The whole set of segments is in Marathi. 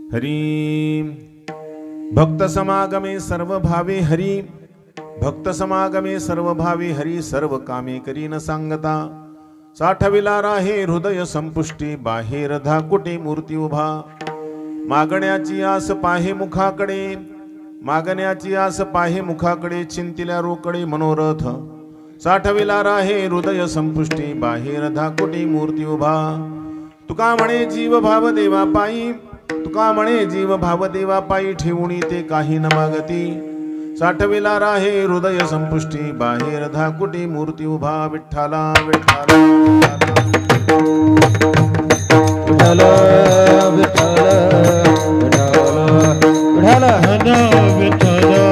हरी भक्त समागमे सर्व भावे हरी भक्त समागमे सर्व भावे हरी सर्व कामे करी न सांगता साठविला राहे हृदय संपुष्टी बाहेर धाकुटे मूर्ती उभा मागण्याची आस पाहे मुखाकडे मागण्याची आस पाहे मुखाकडे चिंतिल्या रोकडे मनोरथ साठविला राहे हृदय संपुष्टी बाहेर धाकुटे मूर्ती उभा तुका म्हणे जीव भाव देवा पायी तुका म्हणे जीव भाव देवा पायी ठेवून ते काही न मागती साठविला राहे हृदय संपुष्टी बाहेर धाकुटी मूर्ती उभा विठ्ठला विठ्ठला विठ्ठला विठ्ठला विठ्ठला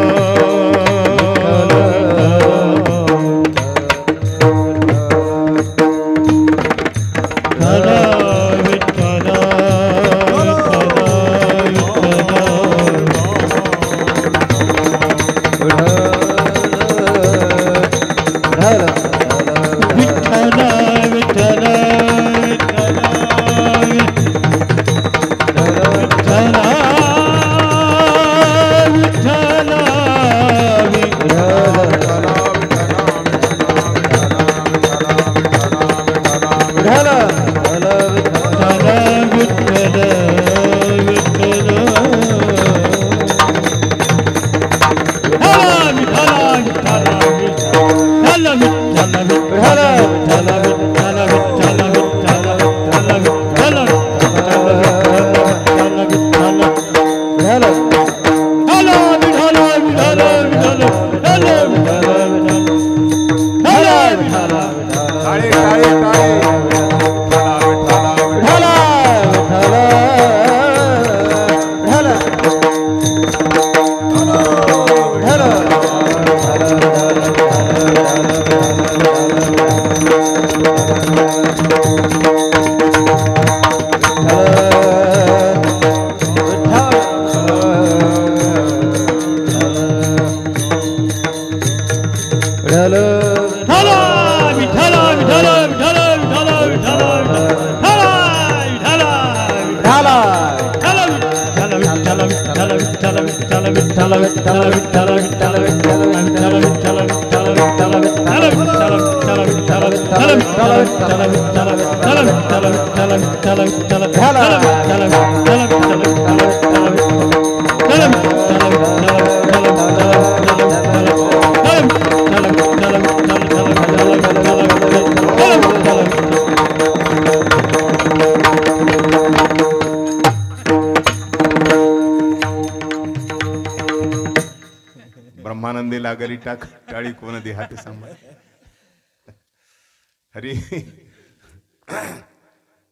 ब्रह्मानंदी लागली टाक टाळी कोण दे हात सांभाळ हरी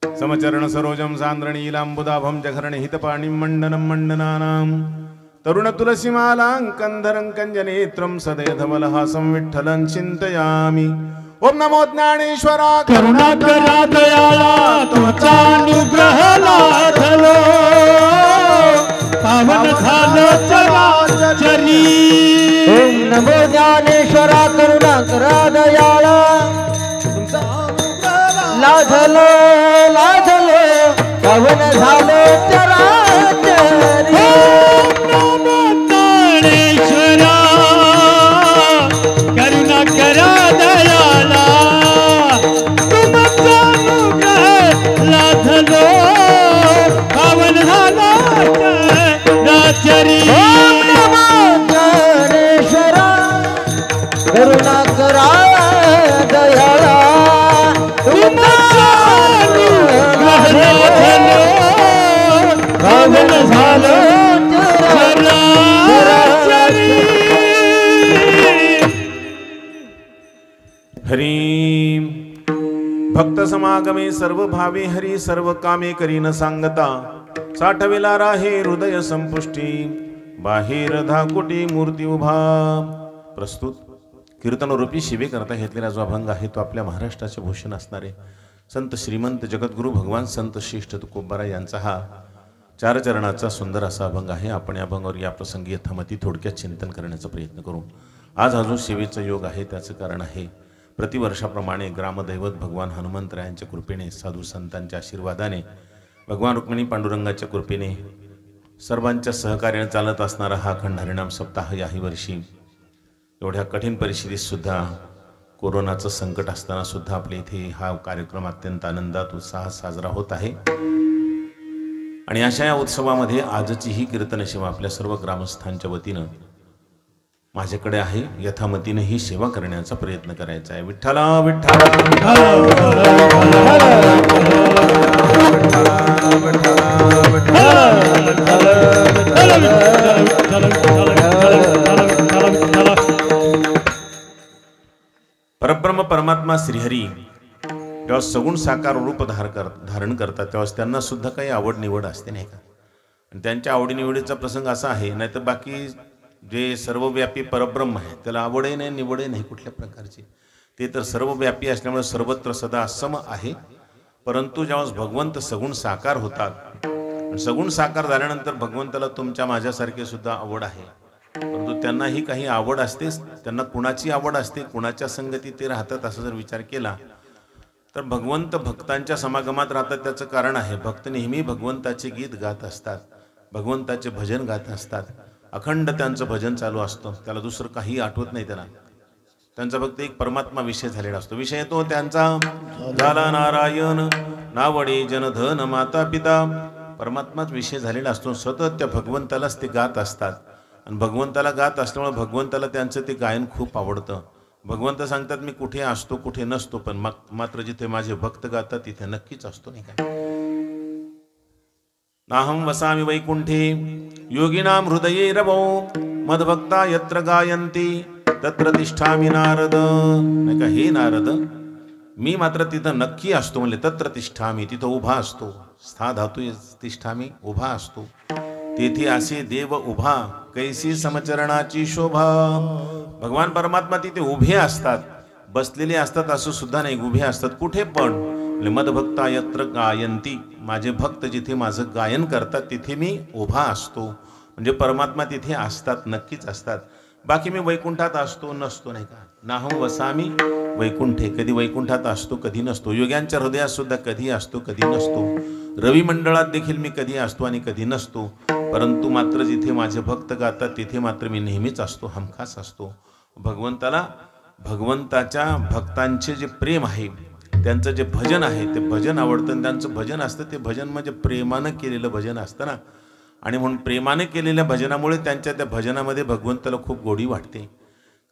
समचरण सरोजम सांद्रणीलांबुदाभं जघरण हितपाणिं मंडनं मंडनानां तरुण तुलसीमालां कंजनेत्रं सदयधवलहासं विठ्ठलं चिन्तयामि ओम नमो ज्ञानेश्वरा करुणाकरा दयाळा तुझा अनुग्रह लाभलो पावन झालं चराचरी ओम नमो ज्ञानेश्वरा करुणाकरा दयाळा लाधलो लाधलो पावन झालं चराचरी ओम नमो ज्ञानेश्वरा करुणाकरा दयाळा तुमचा अनुग्रह लाधलो पावन झालं चराचरी ओम नमो ज्ञानेश्वरा करुणाकरा दयाळा हरी भक्त समागमे सर्व भावे हरी सर्व कामे करी न सांगता साठविला राहे हृदय संपुष्टी बाहेर धाकुटी मूर्ती उभा प्रस्तुत कीर्तनरूपी शिवे करता घेतलेला जो अभंग आहे तो आपल्या महाराष्ट्राचे भूषण असणारे संत श्रीमंत जगद्गुरु भगवान संत श्रेष्ठ तुकोबारा यांचा हा चार चरणाचा सुंदर असा अभंग आहे. आपण या अभंगावर या प्रसंगी यथामती थोडक्यात चिंतन करण्याचा प्रयत्न करू. आज हा जो सेवेचा योग आहे त्याचं कारण आहे प्रतिवर्षाप्रमाणे ग्रामदैवत भगवान हनुमंतरायांच्या कृपेने साधू संतांच्या आशीर्वादाने भगवान रुक्मिणी पांडुरंगाच्या कृपेने सर्वांच्या सहकार्याने चालत असणारा हा अखंड हरिनाम सप्ताह याही वर्षी एवढ्या कठीण परिस्थितीत सुद्धा कोरोनाचं संकट असताना सुद्धा आपल्या इथे हा कार्यक्रम अत्यंत आनंदात उत्साहात साजरा होत आहे। आणि अशा या उत्सवामध्ये आजची ही कीर्तन सेवा आपल्या सर्व ग्रामस्थांच्या वतीनं माझ्याकडे आहे, यथामतीने ही सेवा करण्याचा प्रयत्न करायचा आहे। विठ्ठला विठ्ठला परब्रह्म परमात्मा श्रीहरी जेव्हा सगुण साकार रूप धारण करतात तेव्हा त्यांना सुद्धा काही आवड निवड असते नाही का। आणि त्यांच्या आवडीनिवडीचा प्रसंग असा आहे, नाही तर बाकी जे सर्वव्यापी परब्रह्म आहे त्याला आवडही नाही निवडही नाही कुठल्या प्रकारची, ते तर सर्वव्यापी असल्यामुळे सर्वत्र सदा सम आहे। परंतु जेव्हा भगवंत सगुण साकार होतात, सगुण साकार झाल्यानंतर भगवंताला तुमच्या माझ्यासारखे सुद्धा आवड आहे, परंतु त्यांनाही काही आवड असतेच। त्यांना कुणाची आवड असते, कुणाच्या संगती ते राहतात असं जर विचार केला तर भगवंत भक्तांच्या समागमात राहतात। त्याचं कारण आहे, भक्त नेहमी भगवंताचे गीत गात असतात, भगवंताचे भजन गात असतात, अखंड त्यांचं भजन चालू असतं, त्याला दुसरं काही आठवत नाही। त्यांचा फक्त एक परमात्मा विषय झालेला असतो। विषय तो त्यांचा झाला नारायण नावडे जनधन माता पिता, परमात्माच विषय झालेला असतो। सतत त्या भगवंतालाच ते गात असतात आणि भगवंताला गात असल्यामुळे भगवंताला त्यांचं ते गायन खूप आवडतं। भगवंत सांगतात मी कुठे असतो कुठे नसतो, पण मात्र जिथे माझे भक्त गातात तिथे नक्कीच असतो नाही का। नाहं वसामि वैकुंठे योगिनां हृदये रवो मद्भक्ता यत्र गायन्ति तत्र तिष्ठामि नारद, नाही का। हे नारद मी मात्र तिथं नक्की असतो, म्हणजे तत्र तिष्ठामि तिथं उभा असतो, स्था धातू तिष्ठामि उभा असतो, तेथे असे देव उभा कैसी समचरणाची शोभा। भगवान परमात्मा तिथे उभे असतात, बसलेले असतात असं सुद्धा नाही, उभे असतात कुठे पण। मदभक्ता यत्र गायन्ति, माझे भक्त जिथे माझं गायन करतात तिथे मी उभा असतो, म्हणजे परमात्मा तिथे असतात, नक्कीच असतात। बाकी मी वैकुंठात असतो नसतो नाही का। नाहं वसामी वैकुंठे, कधी वैकुंठात असतो कधी नसतो, योग्यांच्या हृदयात सुद्धा कधी असतो कधी नसतो, रवी मंडळात देखील मी कधी असतो आणि कधी नसतो, परंतु मात्र जिथे माझे भक्त गातात तिथे मात्र मी नेहमीच असतो, हमखास असतो। भगवंताला भगवंताच्या भक्तांचे जे प्रेम आहे, त्यांचं जे भजन आहे ते भजन आवडतं। त्यांचं भजन असतं ते भजन म्हणजे प्रेमानं केलेलं भजन असतं ना, आणि म्हणून प्रेमाने केलेल्या भजनामुळे त्यांच्या त्या भजनामध्ये भगवंताला खूप गोडी वाटते।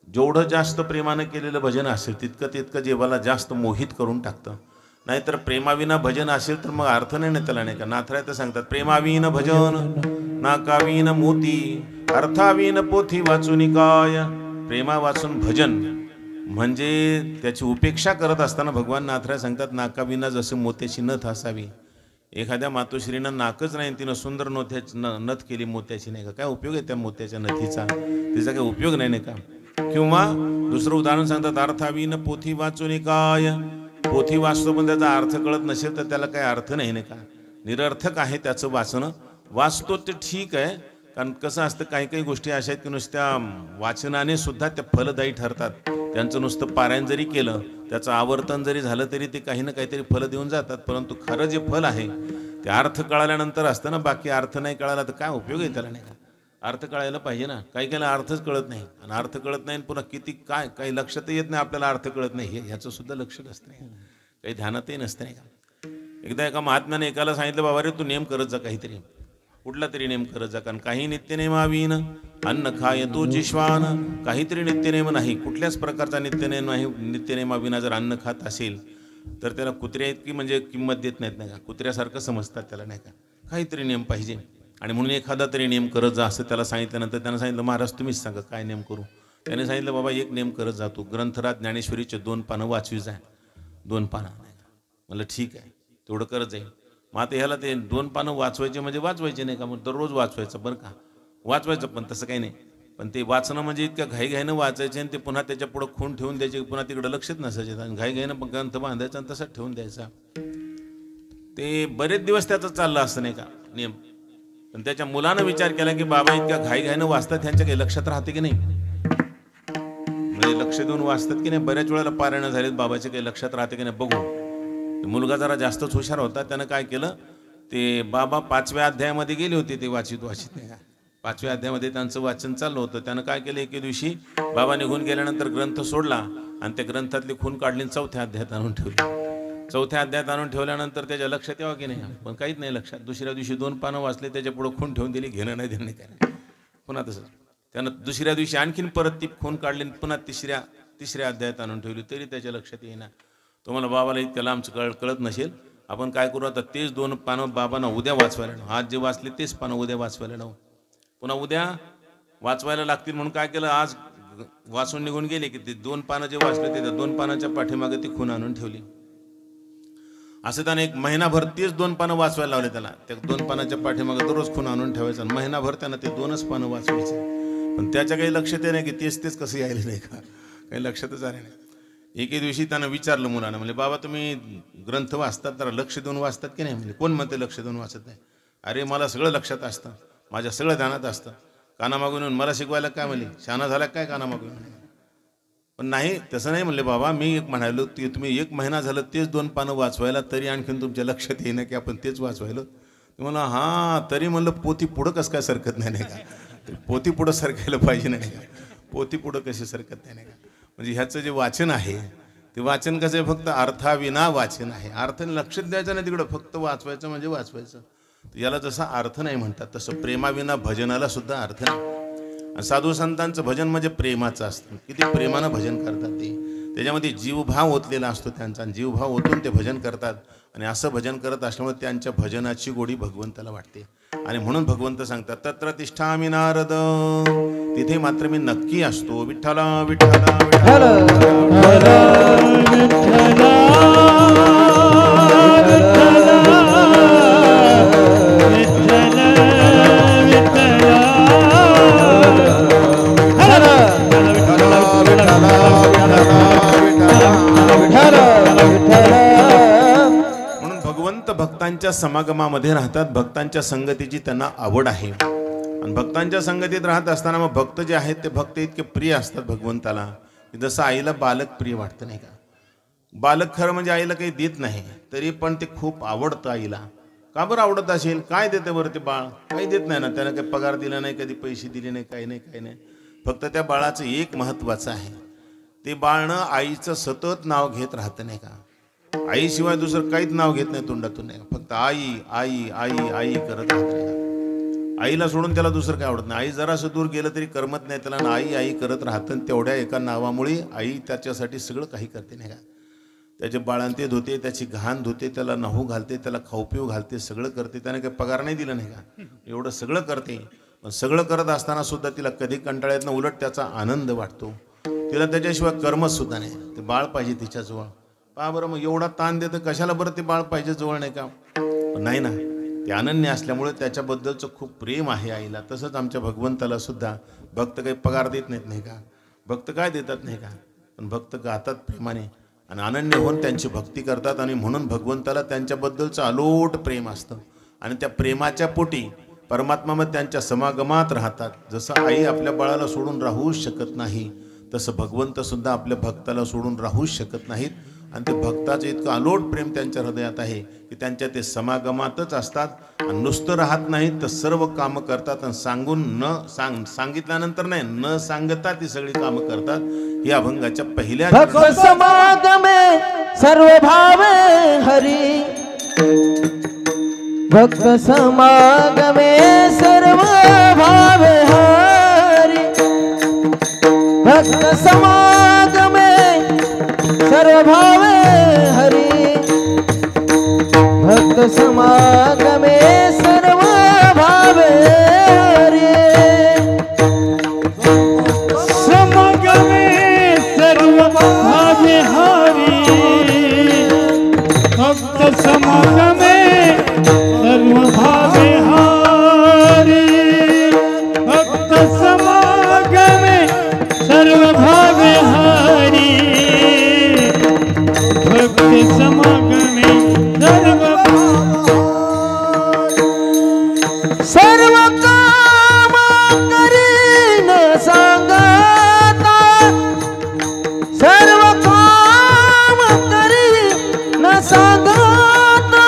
जेवढं जास्त प्रेमानं केलेलं भजन असेल तितकं जीवाला जास्त मोहित करून टाकतं। नाहीतर प्रेमाविना भजन असेल तर मग अर्थ नाही ना त्याला नाही का। नाथराय तर सांगतात प्रेमाविन भजन नाकाविन मोती अर्थाविन पोथी वाचून काय। प्रेमा वाचून भजन म्हणजे त्याची उपेक्षा करत असताना भगवान नाथराय सांगतात नाकाविना जसं मोत्याची नथ असावी। एखाद्या मातोश्रीनं नाकच नाही तिनं सुंदर नथ केली मोत्याची नाही का, काय उपयोग आहे त्या मोत्याच्या नथीचा, तिचा काही उपयोग नाही का। किंवा दुसरं उदाहरण सांगतात अर्थाविन पोथी वाचून काय, पोथी वाचतो पण त्याचा अर्थ कळत नसेल तर त्याला काही अर्थ नाही का, निरर्थक आहे त्याचं वाचणं। वाचतो ते ठीक आहे, कारण कसं असतं काही काही गोष्टी अशा आहेत की नुसत्या वाचनाने सुद्धा त्या फलदायी ठरतात। त्यांचं नुसतं पारायण जरी केलं, त्याचं आवर्तन जरी झालं तरी ते काही ना काहीतरी फलं देऊन जातात, परंतु खरं जे फल आहे ते अर्थ कळाल्यानंतर असतं ना। बाकी अर्थ नाही कळाला तर काय उपयोग आहे त्याला नाही का। अर्थ कळायला पाहिजे ना, काही काहीला अर्थच कळत नाही, आणि अर्थ कळत नाही पुन्हा किती काय काही लक्षात येत नाही आपल्याला, अर्थ कळत नाही हे ह्याचं सुद्धा लक्ष नसतं नाही, काही ध्यानातही नसतं नाही का। एकदा एका महात्म्याने एकाला सांगितलं बाबा रे तू नेम करत जा, काहीतरी कुठला तरी नेम करत जा, कारण काही नित्यनेमावीन अन्न खाय तू जिश्वान, काहीतरी नित्यनेम नाही, कुठल्याच प्रकारचा नित्यनेम नाही। नित्यनेमाविना जर अन्न खात असेल तर त्याला कुत्र्या इतकी म्हणजे किंमत देत नाहीत नाही का, कुत्र्यासारखं समजतात त्याला नाही का। काहीतरी नेम पाहिजे, आणि म्हणून एखादा तरी नेम करत जा असं त्याला सांगितल्यानंतर त्यानं सांगितलं महाराज तुम्हीच सांगा काय नेम करू। त्याने सांगितलं बाबा एक नेम करत जातो, ग्रंथराज ज्ञानेश्वरीचे 2 पानं वाचवी जाय, 2 पानं नाही का। म्हणलं ठीक आहे तेवढं करत जाईल। मग आता ह्याला ते 2 पानं वाचवायचे म्हणजे वाचवायचे नाही का, मग दररोज वाचवायचं बरं का, वाचवायचं पण तसं काही नाही, पण ते वाचणं म्हणजे इतक्या घाईघाईनं वाचायचे आणि ते पुन्हा त्याच्या पुढं खून ठेवून द्यायचे, पुन्हा तिकडं लक्षच नसायचे, आणि घाईघाईनं ग्रंथ बांधायचा आणि तसंच ठेवून द्यायचा। ते बरेच दिवस त्याचं चाललं असतं नाही का नियम, पण त्याच्या मुलानं विचार केला की बाबा इतक्या घाईघाईनं वाचतात, त्यांच्या काही लक्षात राहते की नाही, म्हणजे लक्ष देऊन वाचतात की नाही, बऱ्याच वेळेला पारायण झालेत बाबाचे काही लक्षात राहते की नाही बघू। मुलगा जरा जास्तच हुशार होता, त्यानं काय केलं ते बाबा 5व्या अध्यायामध्ये गेले होते, ते वाचित नाही का. 5व्या अध्यायामध्ये त्यांचं वाचन चाललं होतं. त्यानं काय केलं, एके दिवशी बाबा निघून गेल्यानंतर ग्रंथ सोडला आणि त्या ग्रंथातली खून काढली 4थ्या अध्यायात आणून ठेवली. 4थ्या अध्यायात आणून ठेवल्यानंतर त्याच्या लक्षात यावं की नाही, पण काहीच नाही लक्षात. दुसऱ्या दिवशी 2 पानं वाचले, त्याच्या पुढे खून ठेवून दिली, घेणं नाही देणं काय. पुन्हा तसं त्यानं दुसऱ्या दिवशी आणखीन परत ती खून काढली, पुन्हा तिसऱ्या अध्यायात आणून ठेवली, तरी त्याच्या लक्षात येईना. तुम्हाला बाबाला इतक्याला आमचं कळत नसेल. आपण काय करू आता, तेच 2 पानं बाबांना उद्या वाचवायला लावू. आज जे वाचले तेच पानं उद्या वाचवायला लावू. पुन्हा उद्या वाचवायला लागतील म्हणून काय केलं, आज वाचून निघून गेले की ते 2 पानं जे वाचले ते 2 पानाच्या पाठीमागे ती खून आणून ठेवली. असं त्याने 1 महिनाभर तेच 2 पानं वाचवायला लावले त्याला. त्या 2 पानाच्या पाठीमागे दररोज खून आणून ठेवायचा. महिनाभर त्यानं ते 2च पानं वाचवायचे. पण त्याच्या काही लक्षात नाही की तेच कसं यायला नाही का, काही लक्षातच आले नाही. एके दिवशी त्यानं विचारलं मुलानं, म्हणजे बाबा तुम्ही ग्रंथ वाचतात तर लक्ष देऊन वाचतात की नाही. म्हणजे कोण म्हणते लक्ष देऊन वाचत नाही. अरे मला सगळं लक्षात असतं, माझ्या सगळं ध्यानात असतं. कानामागून येऊन मला शिकवायला काय म्हणले, शहाणा झाला काय कानामागून. पण नाही, तसं नाही म्हणले बाबा. मी एक म्हणालो की तुम्ही 1 महिना झालं तेच 2 पानं वाचवायला, तरी आणखीन तुमच्या लक्षात येईना की आपण तेच वाचवायलो. तुम्हाला हां, तरी म्हणलं पोथी पुढं कसं काय सरकत नाही का. पोथी पुढं सरकायला पाहिजे नाही का, पोथी पुढं कशी सरकत नाही का. म्हणजे ह्याचं जे वाचन आहे ते वाचन कसं आहे, फक्त अर्थाविना वाचन आहे. अर्थाने लक्ष द्यायचं नाही तिकडं, फक्त वाचवायचं म्हणजे वाचवायचं. याला जसा अर्थ नाही म्हणतात, तसं प्रेमाविना भजनाला सुद्धा अर्थ नाही. साधू संतांचं भजन म्हणजे प्रेमाचं असतं. किती प्रेमानं भजन करतात ते, त्याच्यामध्ये जीवभाव ओतलेला असतो त्यांचा. जीवभाव ओतून ते भजन करतात. आणि असं भजन करत असल्यामुळे त्यांच्या भजनाची गोडी भगवंताला वाटते. आणि म्हणून भगवंत सांगतात, तत्र तिष्ठामि नारद, तिथे मात्र मी नक्की असतो. विठ्ठला विठ्ठला विठ्ठला भक्तांच्या समागमामध्ये राहतात. भक्तांच्या संगतीची त्यांना आवड आहे. आणि भक्तांच्या संगतीत राहत असताना मग भक्त जे आहेत ते भक्त इतके प्रिय असतात भगवंताला, जसं आईला बालक प्रिय वाटतं नाही का. बालक खरं म्हणजे आईला काही देत नाही, तरी पण ते खूप आवडतं आईला. का बरं आवडत असेल, काय देते बरं ते बाळ, काही देत नाही ना, त्यानं काही पगार दिला नाही, कधी पैसे दिले नाही, काही नाही. फक्त त्या बाळाचं एक महत्त्वाचं आहे, ते बाळनं आईचं सतत नाव घेत राहतं नाही का. आईशिवाय दुसरं काहीच नाव घेत नाही तोंडातून, नाही फक्त आई आई आई आई करत राहत. आईला सोडून त्याला दुसरं काय आवडत नाही. आई जरासं दूर गेलं तरी करमत नाही त्याला, आई आई करत राहतं. तेवढ्या एका नावामुळे आई त्याच्यासाठी सगळं काही करते नाही का. त्याचे बाळंते धुते, त्याची घाण धुते, त्याला नहू घालते, त्याला खाऊपिऊ घालते, सगळं करते. त्याने काही पगार नाही दिला नाही का, एवढं सगळं करते. पण सगळं करत असताना सुद्धा तिला कधी कंटाळा येत नाही, उलट त्याचा आनंद वाटतो. तिला त्याच्याशिवाय कर्मच सुद्धा नाही. ते बाळ पाहिजे तिच्याजवळ. पहा बरं, मग एवढा ताण देतं कशाला बरं, ते बाळ पाहिजे जवळ नाही का. नाही ना, ते अनन्य असल्यामुळे त्याच्याबद्दलचं खूप प्रेम आहे आईला. तसंच आमच्या भगवंताला सुद्धा भक्त काही पगार देत नाहीत नाही का. भक्त काय देतात नाही का, पण भक्त गातात प्रेमाने आणि अनन्य होऊन त्यांची भक्ती करतात. आणि म्हणून भगवंताला त्यांच्याबद्दलचं अलोट प्रेम असतं. आणि त्या प्रेमाच्या पोटी परमात्मा मग त्यांच्या समागमात राहतात. जसं आई आपल्या बाळाला सोडून राहूच शकत नाही, तसं भगवंत सुद्धा आपल्या भक्ताला सोडून राहूच शकत नाहीत. आणि ते भक्ताचं इतकं अलोट प्रेम त्यांच्या हृदयात आहे की त्यांच्या ते समागमातच असतात. आणि नुसतं राहत नाहीत तर सर्व कामं करतात. आणि सांगितल्यानंतर नाही, न सांगता ती सगळी कामं करतात. ही अभंगाच्या पहिल्या भक्त समागमे सर्व भावे हरी, भक्त समागमे सर्व भावे हरी, भक्त समागमे सर्व भावे हरी, भक्त समागमे सर्व भावे हरी, समागमे सर्व भावे हरी, भक्त समागमे सर्व भावे हरी, भक्त समागमे सर्व भावे हरी, भक्ति समागमे सर्व काम करीन सांगता, सर्व काम करीन सांगता,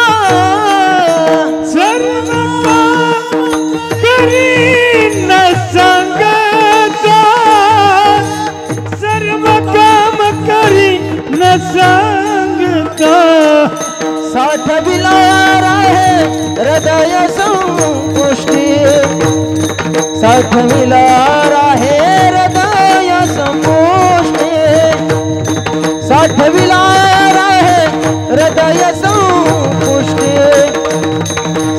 करी न सांगता सर्व काम करी न सांगता साठविला आहे हृदय संपुष्टी साठविला आहे हृदय संपुष्टी साठविला आहे हृदय संपुष्टी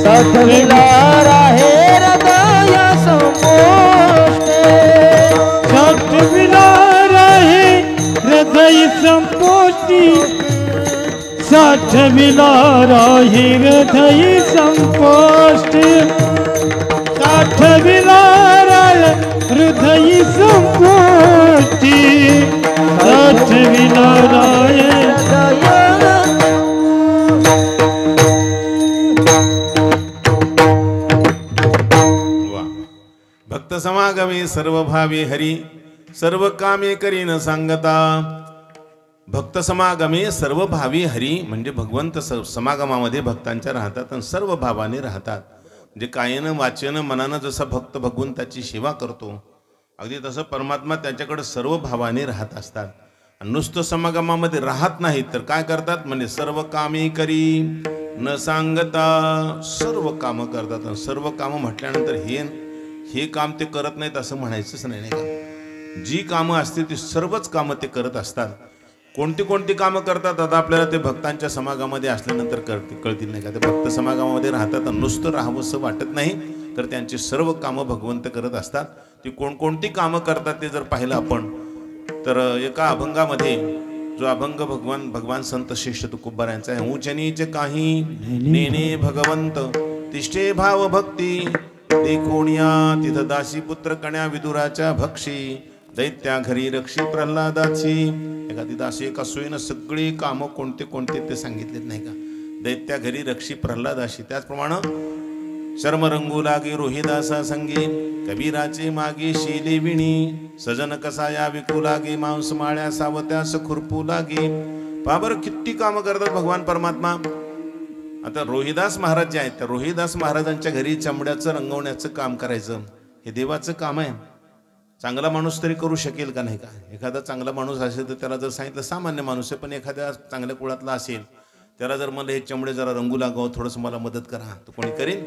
साठविला आहे हृदय संपुष्टी साठविला आहे हृदय संपुष्टी साठविला आहे हृदय संपुष्टी साठविला आहे हृदय संपुष्टी साठविला आहे भक्त समागमे सर्व भावे हरी सर्व कामे करी न सांगता भक्त समागमे सर्व भावी हरी म्हणजे भगवंत समागमामध्ये भक्तांच्या राहतात आणि सर्व भावाने राहतात. म्हणजे कायेनं वाचेनं मनानं जसा भक्त भगवंताची सेवा करतो अगदी तसं परमात्मा त्याच्याकडे सर्व भावाने राहत असतात. आणि नुसतं समागमामध्ये राहत नाहीत तर काय करतात म्हणजे सर्व कामे करी न सांगता सर्व कामं करतात. आणि सर्व कामं म्हटल्यानंतर हे काम ते करत नाहीत असं म्हणायचंच नाही का. जी कामं असतील ती सर्वच कामं ते करत असतात. कोणती कोणती कामं करतात आता आपल्याला ते भक्तांच्या समागमामध्ये असल्यानंतर कळतील नाही का. ते भक्त समागमामध्ये राहतात आणि नुसतं राहावंसं वाटत नाही तर त्यांची सर्व कामं भगवंत करत असतात. ती कोणकोणती कामं करतात ते जर पाहिलं आपण तर एका अभंगामध्ये जो अभंग भगवान संत शिष्य तुकोबार यांचा आहे. ऊंच नीच काही नेने भगवंत तिष्ठे भाव भक्ती देखोनिया तिथ दासी पुत्र कण्या विदुराच्या भक्षी दैत्या घरी रक्षी प्रल्हादाची. एखादी दासी एका सोयीनं सगळी कामं कोणते कोणते ते सांगितलेत नाही का. दैत्या घरी रक्षी प्रल्हादाशी त्याचप्रमाणे शर्म रंगू लागे रोहिदासा संगी कबीराचे मागे शेले विणी सजन कसा या विकू लागे मांस माळ्या सावत्यास खुरपू लागे. पाबर किती कामं करतात भगवान परमात्मा. आता रोहिदास महाराज जे आहेत त्या रोहिदास महाराजांच्या घरी चमड्याचं रंगवण्याचं काम करायचं हे देवाचं काम आहे. चांगला माणूस तरी करू शकेल का नाही का. एखादा चांगला माणूस असेल तर त्याला जर सांगितलं सामान्य माणूस आहे पण एखाद्या चांगल्या कुळातला असेल त्याला जर मला हे चमडे जरा रंगू लागावं थोडंसं मला मदत करा तर कोणी करेल.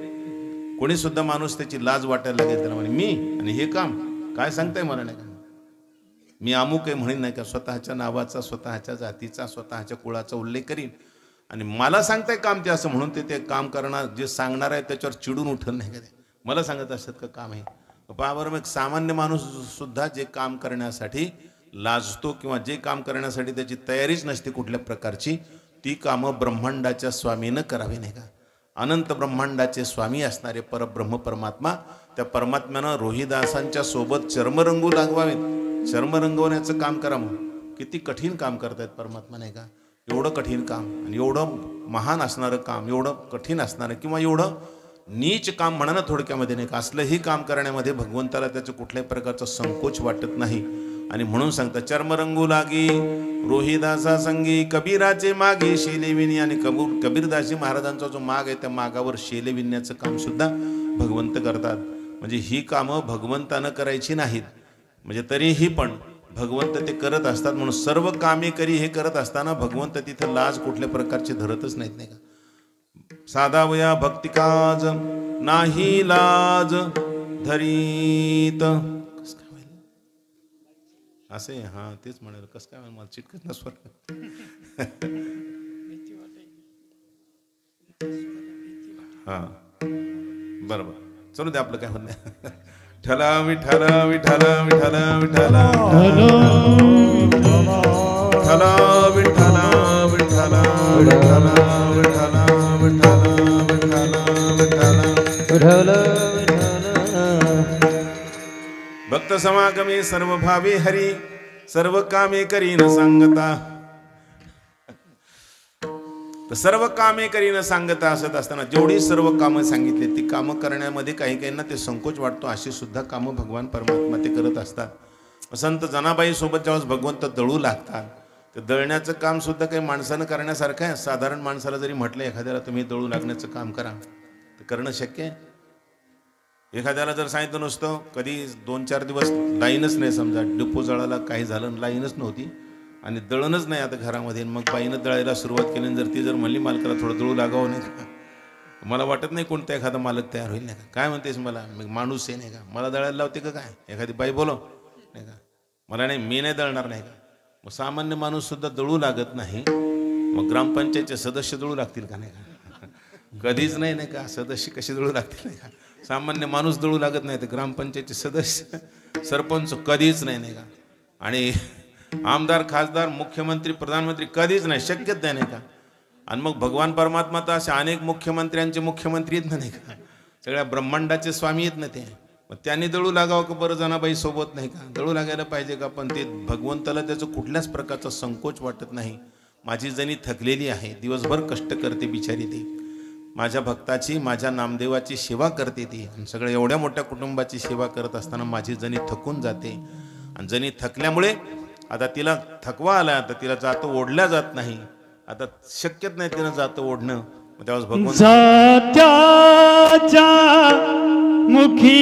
कोणी सुद्धा माणूस त्याची लाज वाटायला लागेल त्याला म्हणे मी आणि हे काम काय सांगताय मला नाही का. मी अमुक आहे म्हणेन नाही का. स्वतःच्या नावाचा स्वतःच्या जातीचा स्वतःच्या कुळाचा उल्लेख करीन आणि मला सांगताय काम ते असं म्हणून ते काम करणार जे सांगणार आहे त्याच्यावर चिडून उठल नाही का. ते मला सांगत असतात का काम आहे. पावर मग सामान्य माणूस सुद्धा जे काम करण्यासाठी लाजतो किंवा जे काम करण्यासाठी त्याची तयारीच नसते कुठल्या प्रकारची ती कामं ब्रह्मांडाच्या स्वामीनं करावी नाही का. अनंत ब्रह्मांडाचे स्वामी असणारे परब्रह्म परमात्मा त्या परमात्म्यानं रोहिदासांच्या सोबत चर्मरंगू लागवावेत. चर्म रंगवण्याचं काम करा मग किती कठीण काम करतायत परमात्मा नाही का. एवढं कठीण काम आणि एवढं महान असणारं काम एवढं कठीण असणारं किंवा एवढं नीच काम म्हणा ना थोडक्यामध्ये नाही का. असलंही काम करण्यामध्ये भगवंताला त्याचं कुठल्याही प्रकारचा संकोच वाटत नाही. आणि म्हणून सांगता चर्मरंगू लागी रोहिदासा संगी कबीराचे मागे शेले विणी. आणि कबीरदासी महाराजांचा जो माग आहे त्या मागावर शेले विणण्याचं काम सुद्धा भगवंत करतात. म्हणजे ही कामं भगवंतानं करायची नाहीत म्हणजे तरीही पण भगवंत ते करत असतात. म्हणून सर्व कामे करी हे करत असताना भगवंत तिथं लाज कुठल्या प्रकारची धरतच नाहीत नाही का. साधा वया भक्तिकाज नाही लाज धरीत असे. हा तेच म्हणाल कस काय मला चिटकत ना स्वर. हा बरोबर चलू दे आपलं काय होत नाही. ठला विठला विठला विठला विठला ठला विठला विठला विठला विठला विठला भक्त समागमे सर्व भावे हरी सर्व कामे करी न सांगता. सर्व कामे करी न सांगता असत असताना जेवढी सर्व कामं सांगितली ती कामं करण्यामध्ये काही काहींना ते संकोच वाटतो. अशी सुद्धा कामं भगवान परमात्मा ते करत असतात. संत जनाबाई सोबत जेव्हा भगवंत दळू लागतात तर दळण्याचं काम सुद्धा काही माणसानं करण्यासारखं आहे. साधारण माणसाला जरी म्हटलं एखाद्याला तुम्ही दळू लागण्याचं काम करा तर करणं शक्य आहे. एखाद्याला जर सांगितलं नसतं कधी 2-4 दिवस लाईनच नाही, समजा डिपो जळाला काही झालं लाईनच नव्हती आणि दळणच नाही आता घरामध्ये, मग बाईनं दळायला सुरुवात केली, जर ती जर म्हणली मालकाला थोडं दळू लागावं नाही का, मला वाटत नाही कोणता एखादा मालक तयार होईल नाही का. काय म्हणतेस मला, मी माणूस आहे नाही का, मला दळायला लावते का काय, एखादी बाई बोलो नाही का, मला नाही, मी नाही दळणार नाही का. मग सामान्य माणूस सुद्धा दळू लागत नाही, मग ग्रामपंचायतचे सदस्य दळू लागतील का नाही का, कधीच नाही नाही का, सदस्य कसे दळू लागतील नाही का. सामान्य माणूस दळू लागत नाही तर ग्रामपंचायतचे सदस्य सरपंच कधीच नाही नाही का, आणि आमदार खासदार मुख्यमंत्री प्रधानमंत्री कधीच नाही, शक्यच नाही का. आणि मग भगवान परमात्मा तर असे अनेक मुख्यमंत्र्यांचे मुख्यमंत्री आहेत ना नाही का, सगळ्या ब्रह्मांडाचे स्वामी आहेत ना ते, मग त्यांनी दळू लागावं का बरं जनाबाई सोबत नाही का, दळू लागायला पाहिजे का. पण ते भगवंताला त्याचं कुठल्याच प्रकारचा संकोच वाटत नाही. माझी जणी थकलेली आहे, दिवसभर कष्ट करते बिचारी ती, माझ्या भक्ताची माझ्या नामदेवाची सेवा करते ती, आणि सगळ्या एवढ्या मोठ्या कुटुंबाची सेवा करत असताना माझी जणी थकून जाते. आणि जणी थकल्यामुळे आता तिला थकवा आला, आता तिला जातं ओढल्या जात नाही, आता शक्यच नाही तिनं जातं ओढणं. त्यावेळेस भगवंत जात्याच्या मुखी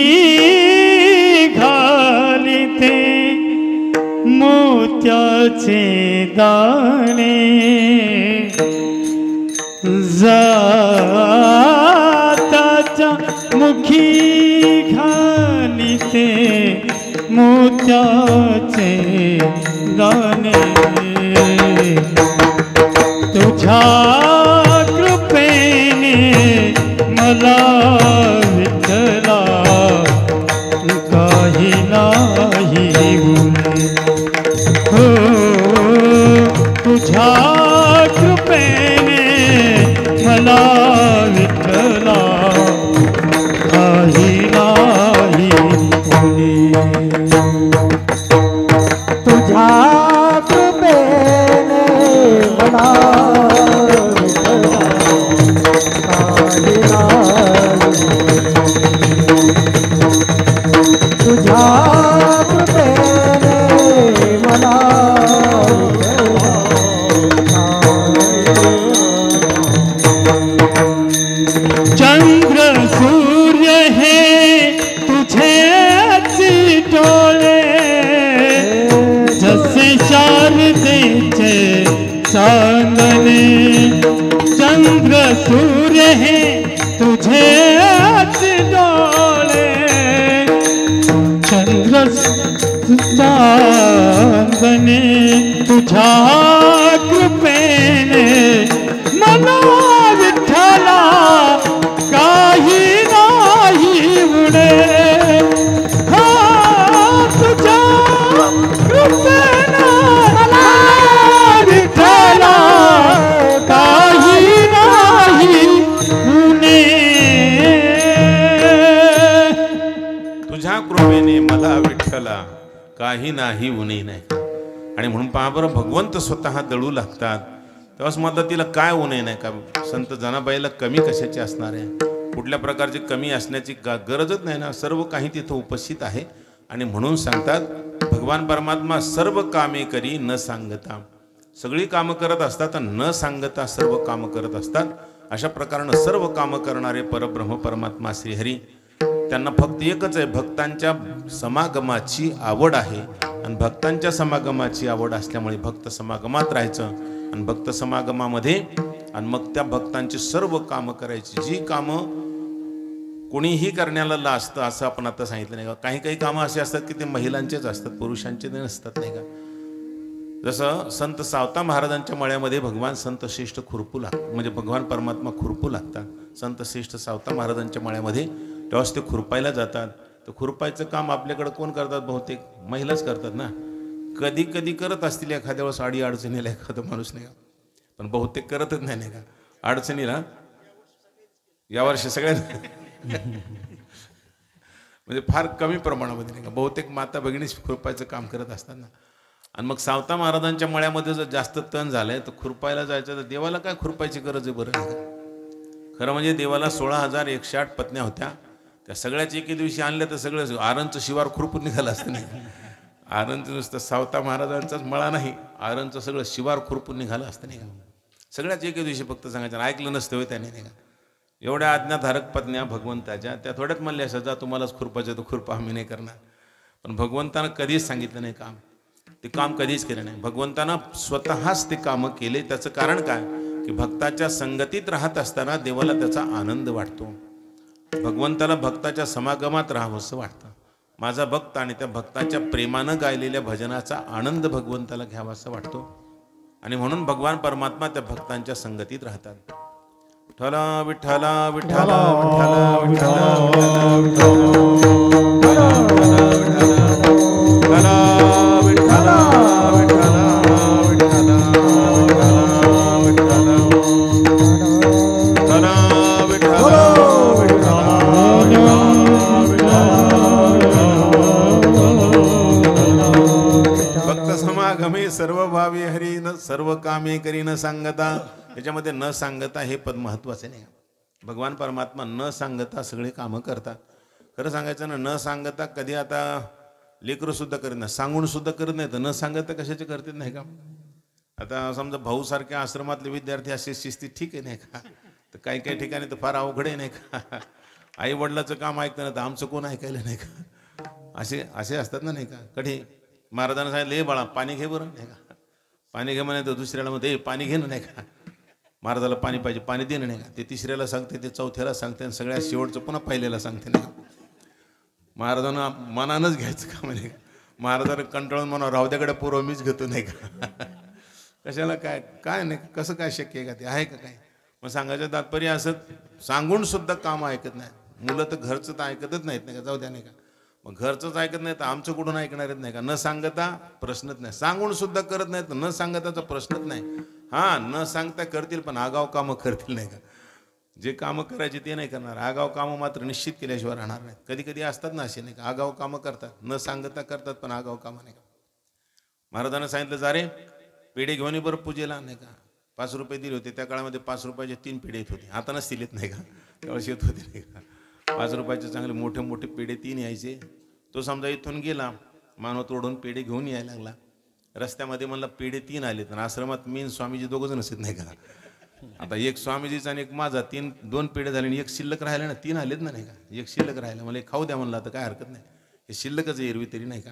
घालिते मोत्याचे दाणे, जात्याच्या मुखी घालिते मोत्याचे दाणे, तुझ्या कृपेने मला विठ्ठला काही नाही हो, तुझ्या कृपेने मला विठ्ठला काही नाही तुझ्या कृपेने मला तुझ्या कृपेने मला चंद्र सूर्य हे तुझे डोळे, जसे शारदेचे चांदणे, चंद्र सूर्य हे तुझे डोळे, चंद्र चांदणे, तुझ्या कृपेने मला विठ्ठला काही नाही उडे, हा तुझ्या कृपेने मला विठ्ठला काही नाही उणे, तुझ्या कृपेने मला विठ्ठला काही नाही उणे नाही. आणि म्हणून पहा बरं, भगवंत स्वतः दळू लागतात, तेव्हाच म्हणतात तिला काय उणे नाही का. संत जनाबाईला कमी कशाची असणार आहे, कुठल्या प्रकारची कमी असण्याची गरजच नाही ना, सर्व काही तिथं उपस्थित आहे. आणि म्हणून सांगतात भगवान परमात्मा सर्व कामे करी न सांगता, सगळी कामं करत असतात न सांगता सर्व कामं करत असतात. अशा प्रकारानं सर्व कामं करणारे परब्रह्म परमात्मा श्रीहरी, त्यांना फक्त एकच आहे, भक्तांच्या समागमाची आवड आहे. आणि भक्तांच्या समागमाची आवड असल्यामुळे भक्त समागमात राहायचं, आणि भक्त समागमामध्ये आणि मग त्या भक्तांची सर्व कामं करायची, जी कामं कोणीही करण्याला लाजतं असं आपण आता सांगितलं नाही का. काही काही कामं असे असतात की ते महिलांचेच असतात, पुरुषांचे नसतात नाही का. जसं संत सावता महाराजांच्या मळ्यामध्ये भगवान संत श्रेष्ठ खुरपू लागतात, म्हणजे भगवान परमात्मा खुरपू लागतात संत श्रेष्ठ सावता महाराजांच्या मळ्यामध्ये, तेव्हाच ते खुरपायला जातात. तर खुरपायचं काम आपल्याकडे कोण करतात, बहुतेक महिलाच करतात ना. कधी कधी करत असतील एखाद्या वेळेस अडी अडचणीला एखादा माणूस नाही का, पण बहुतेक करतच नाही नाही का अडचणीला. यावर्षी सगळ्यांना म्हणजे फार कमी प्रमाणामध्ये नाही का, बहुतेक माता भगिनीच खुरपायचं काम करत असतात ना. आणि मग सावता महाराजांच्या मळ्यामध्ये जर जास्त तण झालंय तर खुरपायला जायचं, तर देवाला काय खुरपायची गरज आहे बरं. खरं म्हणजे देवाला 16,108 पत्न्या होत्या, त्या सगळ्याच एके दिवशी आणल्या तर सगळं आरणचं शिवार खुरपून निघालं असतं नाही. आरणचं नुसतं सावता महाराजांचाच मळा नाही, आरणचं सगळं शिवार खुरपून निघालं असतं नाही का. सगळ्याच एके दिवशी फक्त सांगायचं, ऐकलं नसतं त्याने नाही का. एवढ्या आज्ञाधारक पत्न्या भगवंताच्या त्या थोड्यात म्हणल्या असं जा तुम्हालाच खुरपायचं तर खुरपा आम्ही नाही करणार. पण भगवंतानं कधीच सांगितलं नाही काम, ते काम कधीच केलं नाही. भगवंतानं स्वतःच ते कामं केले. त्याचं कारण काय की भक्ताच्या संगतीत राहत असताना देवाला त्याचा आनंद वाटतो. भगवंताला भक्ताच्या समागमात राहावं असं वाटतं. माझा भक्त आणि त्या भक्ताच्या प्रेमानं गायलेल्या भजनाचा आनंद भगवंताला घ्यावा असं वाटतो. आणि म्हणून भगवान परमात्मा त्या भक्तांच्या संगतीत राहतात. विठ्ठला विठ्ठला विठ्ठला विठ्ठला सर्व भावी हरी न सर्व कामे करी न सांगता. याच्यामध्ये न सांगता हे पद महत्वाचे नाही. भगवान परमात्मा न सांगता सगळे कामं करतात. खरं सांगायचं ना, न सांगता कधी आता लेकरं सुद्धा करत नाही, सांगून सुद्धा करत नाही, तर न सांगता कशाचे करतात नाही का. आता समजा भाऊ सारख्या आश्रमातले विद्यार्थी असे शिस्तीत ठीक आहे नाही का, तर काही काही ठिकाणी तर फार अवघड आहे नाही का. आई वडिलाचं काम ऐकतं ना तर आमचं कोण ऐकायला नाही का. असे असतात ना नाही का. कधी महाराजांना सांगितलं हे बाळा पाणी घे बरं नाही का. पाणी घे म्हणे तर दुसऱ्याला मध्ये पाणी घे ना नाही का. महाराजाला पाणी पाहिजे, पाणी दे नाही का. ते तिसऱ्याला सांगते, ते चौथ्याला सांगते, आणि सगळ्यात शेवटचं पुन्हा पहिल्याला सांगते नाही का. महाराजांना मनानंच घ्यायचं का म्हणे. महाराजांना कंटाळून म्हणा राहत्याकडे पूर्व मीच घेतो नाही का. कशाला काय काय नाही कसं काय शक्य आहे का ते आहे का काय. मग सांगायचं तात्पर्य असं सांगून सुद्धा काम ऐकत नाही. मुलं तर घरचं तर ऐकतच नाहीत नाही का. जाऊ द्या नाही का. मग घरचंच ऐकत नाही तर आमचं कुठून ऐकणार आहेत नाही का. न सांगता प्रश्नच नाही, सांगून सुद्धा करत नाहीत न सांगताचा प्रश्नच नाही. हां न सांगता करतील पण आगाव कामं करतील नाही का. जे कामं करायचे ते नाही करणार, आगाव कामं मात्र निश्चित केल्याशिवाय राहणार नाहीत. कधी कधी असतात ना असे नाही का, आगाव कामं करतात, न सांगता करतात पण आगाव कामं नाही का. महाराजांना सांगितलं जा रे पेढे घेऊन ये बरं पूजेला नाही का. 5 रुपये दिले होते त्या काळामध्ये. 5 रुपयाचे 3 पेढे येत होते. आता नसतील येत नाही का, त्यावेळेस येत होते नाही का. 5 रुपयाचे चांगले मोठे मोठे पेढे 3 यायचे. तो समजा इथून गेला मानव तोडून पेढे घेऊन यायला लागला. रस्त्यामध्ये म्हणला पेढे 3 आले. तर आश्रमात मी स्वामीजी दोघं जण असत नाही का. आता एक स्वामीजीचा आणि एक माझा 2 पेढे झाले आणि एक शिल्लक राहिले ना. 3 आलेत ना नाही का. एक शिल्लक राहिला मला खाऊ द्या म्हणला तर काय हरकत नाही, हे शिल्लकच एरवी तरी नाही का.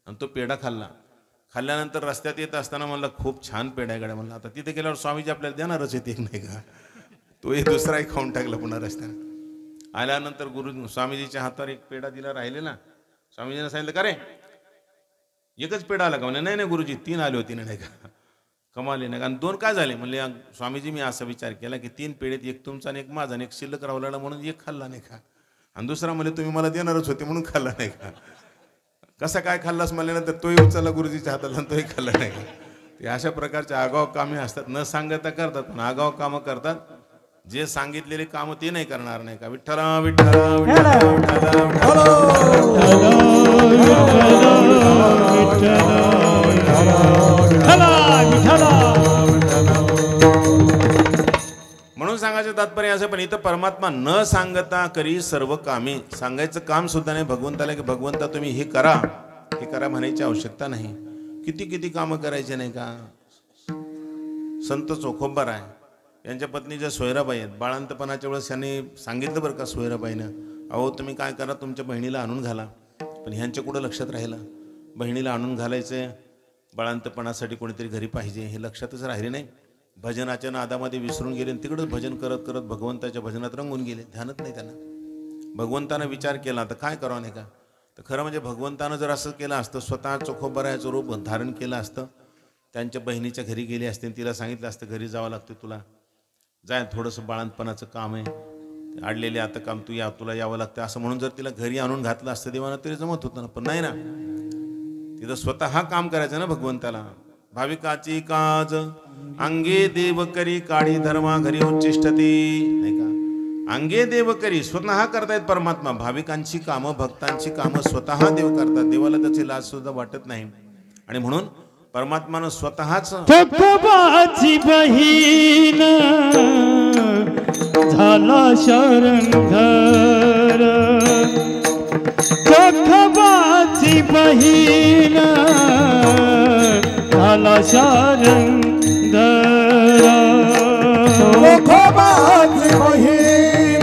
आणि तो पेढा खाल्ला. खाल्ल्यानंतर रस्त्यात येत असताना म्हणला खूप छान पेढा आहे गाड्या म्हणला. आता तिथे गेल्यावर स्वामीजी आपल्याला देणारच येते नाही का. तो एक दुसराही खाऊन टाकला पुन्हा रस्त्याने. आल्यानंतर गुरु स्वामीजीच्या हातावर एक पेढा दिला राहिलेला. स्वामीजीने सांगितलं का रे एकच पेढा आला का म्हणे. नाही नाही गुरुजी 3 आले होते नाही का. कमाले नाही का. आणि 2 काय झाले म्हणले. स्वामीजी मी असा विचार केला की 3 पेढेत एक तुमचा आणि एक माझा आणि एक शिल्लक रावला म्हणून एक खाल्ला नाही का. आणि दुसरा म्हणजे तुम्ही मला देणारच होते म्हणून खाल्ला नाही का. कसा काय खाल्लास म्हणल्यानंतर तोही उचलला गुरुजीच्या हाताला आणि तोही खाल्ला नाही का. ते अशा प्रकारचे आगाव कामे असतात. न सांगता करतात पण आगाव कामं करतात. जे सांगितलेले काम ते नाही करणार नाही का. विठ्ठला विठ्ठला विठ्ठला म्हणून सांगायचं तात्पर्य असं. पण इथं परमात्मा न सांगता करी सर्व कामे. सांगायचं काम सुद्धा नाही भगवंताला की भगवंता तुम्ही हे करा हे करा म्हणायची आवश्यकता नाही. किती किती कामं करायचे नाही का. संत चोखोबा आहे यांच्या पत्नी ज्या सोयराबाई आहेत. बाळांतपणाच्या वेळेस यांनी सांगितलं बरं का सोयराबाईनं, अहो तुम्ही काय करा तुमच्या बहिणीला आणून घाला. पण ह्यांच्या कुठं लक्षात राहिलं. बहिणीला आणून घालायचं बाळांतपणासाठी कोणीतरी घरी पाहिजे हे लक्षातच राहिले नाही. भजनाच्या नादामध्ये विसरून गेले आणि तिकडंच भजन करत करत भगवंताच्या भजनात रंगून गेले. ध्यानच नाही त्यांना. भगवंतानं विचार केला तर काय करावं नाही का. तर खरं म्हणजे भगवंतानं जर असं केलं असतं स्वतः चोखोबरायाचं रूप धारण केलं असतं. त्यांच्या बहिणीच्या घरी गेले असते तिला सांगितलं असतं घरी जावं लागतं तुला, जाय थोडंसं बाळांतपणाचं काम आहे अडलेले आता काम तू या तुला यावं लागतं असं म्हणून जर तिला घरी आणून घातलं असतं देवानं तरी जमत होतं ना. पण नाही ना. तिथं स्वतः काम करायचं ना भगवंताला. भाविकाची काज अंगे देव करी काळी धर्मा घरी उच्चिष्टते नाही का. अंगे देव करी स्वतः करतायत परमात्मा. भाविकांची कामं भक्तांची कामं स्वतः देव करतात. देवाला त्याची लाज सुद्धा वाटत नाही. आणि म्हणून परमात्मानं स्वतःच चोखोबाची बहीण झाला शरणधर. चोखोबाची बहीण झाला शरणधर. चोखोबाची बहीण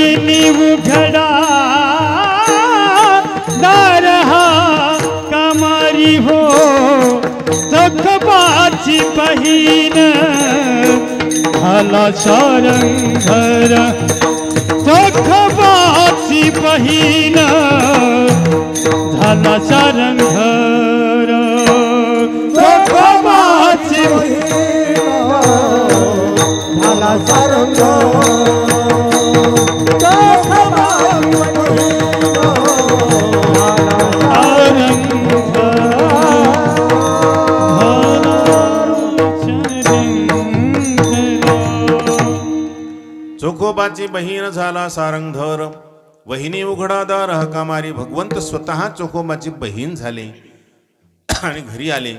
वहिनी उघडा दार हा कामारी हो सखबाची बहीण झाला सारंगधर सखबाची बहीण झाला सारंगधर सखबाची झाला सारंग चोखोबाची बहीण झाला सारंगधर वहिनी उघडादार हकामारी भगवंत स्वतः चोखोबाची बहीण झाले आणि घरी आले.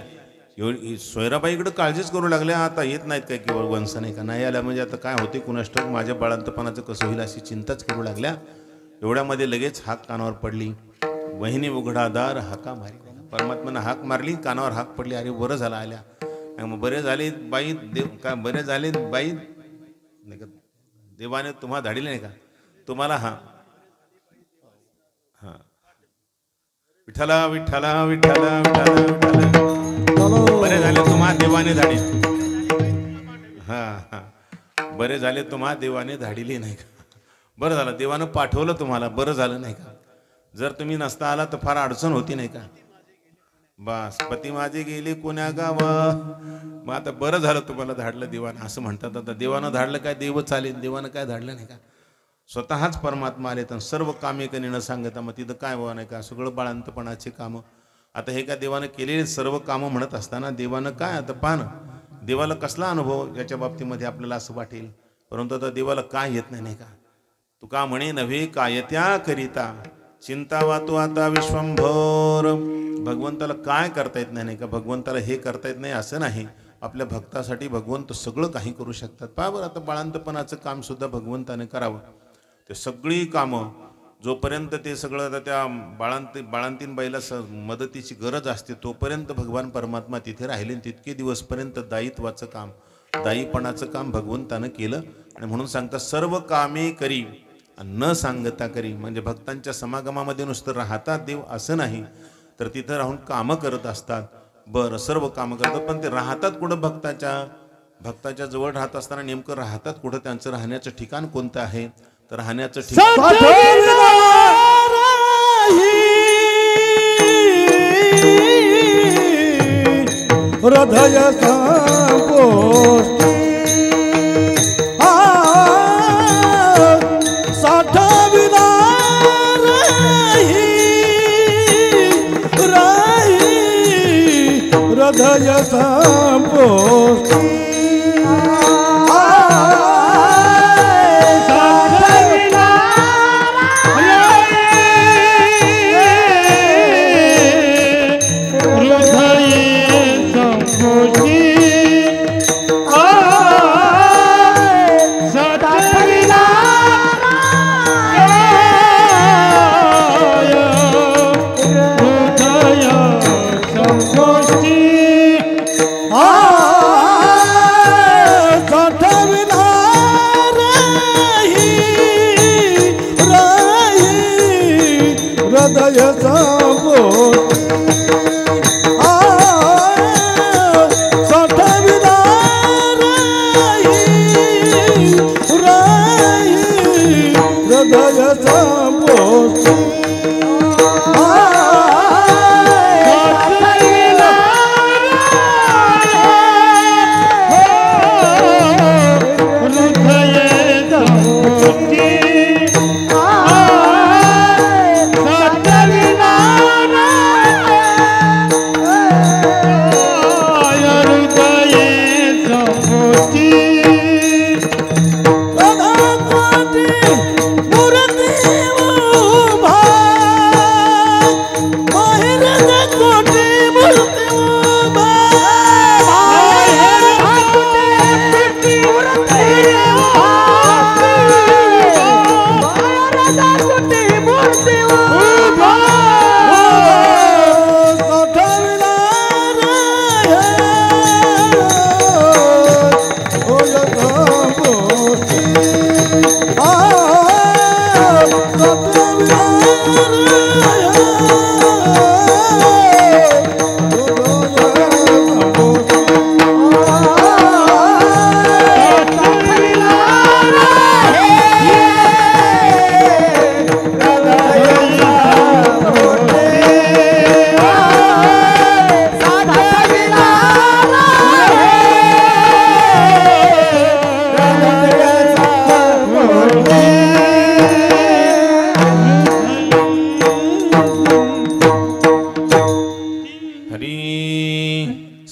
एवढी सोयराबाईकडे काळजीच करू लागल्या. आता येत नाहीत काय केवळ वंश नाही का नाही आल्या म्हणजे आता काय होते कुणास ठाऊक माझ्या बाळंतपणाचं कसं होईल अशी चिंताच करू लागल्या. एवढ्यामध्ये लगेच हाक कानावर पडली. वहिनी उघडादार हाका मारी. परमात्म्यानं हाक मारली कानावर हाक पडली. अरे बरं झालं आल्या. मग बरे झाले बाई देव काय बरे झाले बाई नाही का देवाने तुम्हाला धाडिले नाही का तुम्हाला हा हा विठ्ठला विठ्ठला विठ्ठला विठ्ठला विठ्ठला बरे झाले तुम्हा देवाने धाडी हा हा बरे झाले तुम्हा देवाने धाडिले नाही का बरं झालं देवानं पाठवलं तुम्हाला बरं झालं नाही का. जर तुम्ही नसता आला तर फार अडचण होती नाही का. बस पती माझे गेले कोण्या गावा. मग आता बरं झालं तुम्हाला धाडलं देवानं असं म्हणतात. आता देवानं धाडलं काय देव चालेल देवानं काय धाडलं नाही का. स्वतःच परमात्मा आले तर सर्व कामे कधी न सांगता मग तिथं काय व्हा नाही का सगळं बाळंतपणाचे कामं. आता हे काय देवानं केलेले सर्व कामं म्हणत असताना देवानं काय आता पाहणं देवाला कसला अनुभव याच्या बाबतीमध्ये आपल्याला असं वाटेल. परंतु आता देवाला काय येत नाही का. तुका म्हणे नव्हे कायत्या करिता चिंता वातो आता विश्वंभर. भगवंताला काय करता येत नाही का. भगवंताला हे करता येत नाही असं नाही. आपल्या भक्तासाठी भगवंत सगळं काही करू शकतात. पहा बरं आता बाळंतपणाचं काम सुद्धा भगवंताने करावं. ते सगळी कामं जोपर्यंत ते सगळं आता त्या बाळंतीन बाईला मदतीची गरज असते तोपर्यंत भगवान परमात्मा तिथे राहिले. तितके दिवसपर्यंत दायित्वाचं काम दायीपणाचं काम भगवंतानं केलं. आणि म्हणून सांगतात सर्व कामे करी न सांगता करी. म्हणजे भक्तांच्या समागमामध्ये नुसतं राहतात देव असं नाही तर तिथं राहून कामं करत असतात. बरं सर्व कामं करतात पण ते राहतात कुठं भक्ताच्या जवळ राहत असताना नेमकं राहतात कुठं त्यांचं राहण्याचं ठिकाण कोणतं आहे तर राहण्याचं ठिकाण हृदय संपोष्टी साठविला हृदय संपोष्टी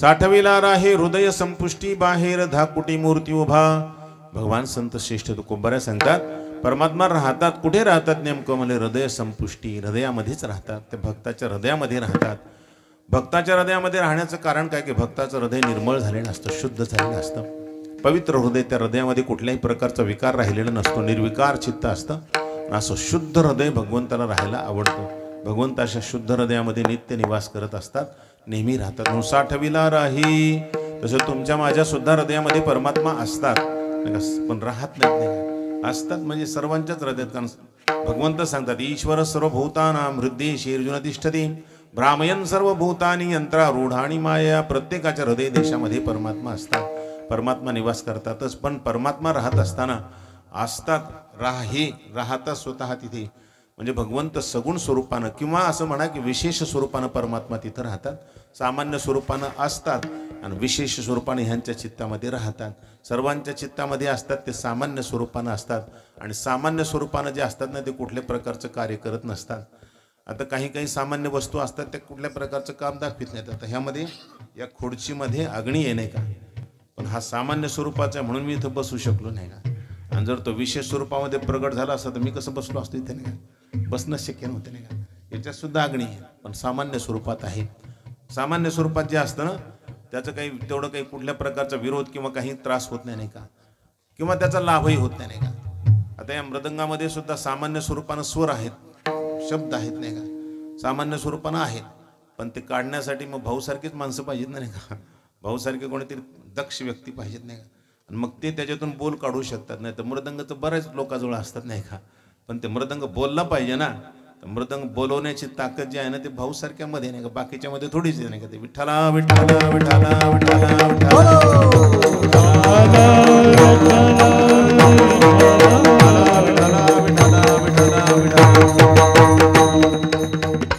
साठविला राहे हृदय संपुष्टी बाहेर धाकुटी मूर्ती उभा. भगवान संत श्रेष्ठ तुकोबाऱ्या सांगतात परमात्मा राहतात कुठे राहतात नेमकं म्हणजे हृदय संपुष्टी हृदयामध्येच राहतात. ते भक्ताच्या हृदयामध्ये राहतात. भक्ताच्या हृदयामध्ये राहण्याचं कारण काय की भक्ताचं हृदय निर्मळ झालेलं असतं, शुद्ध झालेलं असतं, पवित्र हृदय. त्या हृदयामध्ये कुठल्याही प्रकारचा विकार राहिलेला नसतो, निर्विकार चित्त असतं. असं शुद्ध हृदय भगवंताला राहायला आवडतं. भगवंत अशा शुद्ध हृदयामध्ये नित्य निवास करत असतात, नेहमी राहतात. म्हणून साठविला राही तसं तुमच्या माझ्या सुद्धा हृदयामध्ये परमात्मा असतात पण राहत नाहीत. असतात म्हणजे सर्वांच्याच हृदयात. कारण भगवंत सांगतात ईश्वर सर्वभूतानां हृदयेषु अर्जुन तिष्ठति भ्रामयन् सर्वभूतानि यंत्रारूढानि माया. प्रत्येकाच्या हृदय देशामध्ये परमात्मा असतात, परमात्मा निवास करतातच. पण परमात्मा राहत असताना असतात राहतात स्वतः तिथे. म्हणजे भगवंत सगुण स्वरूपानं किंवा असं म्हणा की विशेष स्वरूपानं परमात्मा तिथं राहतात. सामान्य स्वरूपानं असतात आणि विशेष स्वरूपाने ह्यांच्या चित्तामध्ये राहतात. सर्वांच्या चित्तामध्ये असतात ते सामान्य स्वरूपानं असतात. आणि सामान्य स्वरूपानं जे असतात ना ते कुठल्या प्रकारचं कार्य करत नसतात. आता काही सामान्य वस्तू असतात त्या कुठल्या प्रकारचं काम दाखवित नाहीत. आता ह्यामध्ये या खुर्चीमध्ये अग्नी आहे नाही का, पण हा सामान्य स्वरूपाचा आहे म्हणून मी इथं बसू शकलो नाही का. आणि जर तो विशेष स्वरूपामध्ये प्रगट झाला असता तर मी कसं बसलो असतो इथे नाही का, बसणं शक्य नव्हतं नाही का. याच्यात सुद्धा अग्नी आहे पण सामान्य स्वरूपात आहे. सामान्य स्वरूपात जे असतं ना त्याचं काही तेवढं काही कुठल्या प्रकारचा विरोध किंवा काही त्रास होत नाही का, किंवा त्याचा लाभही होत नाही का. आता या मृदंगामध्ये सुद्धा सामान्य स्वरूपानं स्वर आहेत, शब्द आहेत नाही का, सामान्य स्वरूपानं आहेत. पण ते काढण्यासाठी मग भाऊसारखीच माणसं पाहिजेत नाही का, भाऊसारखे कोणीतरी दक्ष व्यक्ती पाहिजेत नाही का. आणि मग ते त्याच्यातून बोल काढू शकतात. नाही तर मृदंगाचं बऱ्याच लोकांजवळ असतात नाही का, पण ते मृदंग बोलला पाहिजे ना. तर मृदंग बोलवण्याची ताकद जी आहे ना ते भाऊसारख्यामध्ये नाही का, बाकीच्या मध्ये थोडीच नाही का. ते विठ्ठला विठ्ठला विठ्ठला विठ्ठला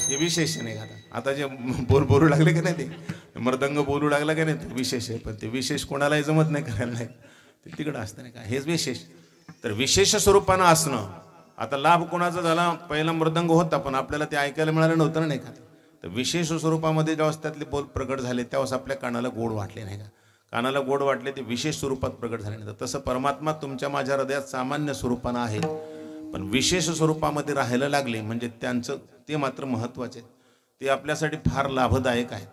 हे विशेष नाही का. आता जे बोलू लागले की नाही ते मृदंग बोलू लागला की नाही ते विशेष आहे. पण ते विशेष कोणालाही जमत नाही करायला नाही, ते तिकडं असतं नाही का, हेच विशेष. तर विशेष स्वरूपानं असणं. आता लाभ कोणाचा झाला, पहिला मृदंग होता पण आपल्याला ते ऐकायला मिळालं नव्हतं नाही का. तर विशेष स्वरूपामध्ये जेव्हा त्यातले बोल प्रगट झाले तेव्हाच आपल्या कानाला गोड वाटले नाही का, कानाला गोड वाटले ते विशेष स्वरूपात प्रगट झाले नाही. तसं परमात्मा तुमच्या माझ्या हृदयात सामान्य स्वरूपानं आहे पण विशेष स्वरूपामध्ये राहायला लागले म्हणजे त्यांचं ते मात्र महत्त्वाचे आहे. ते आपल्यासाठी फार लाभदायक आहे.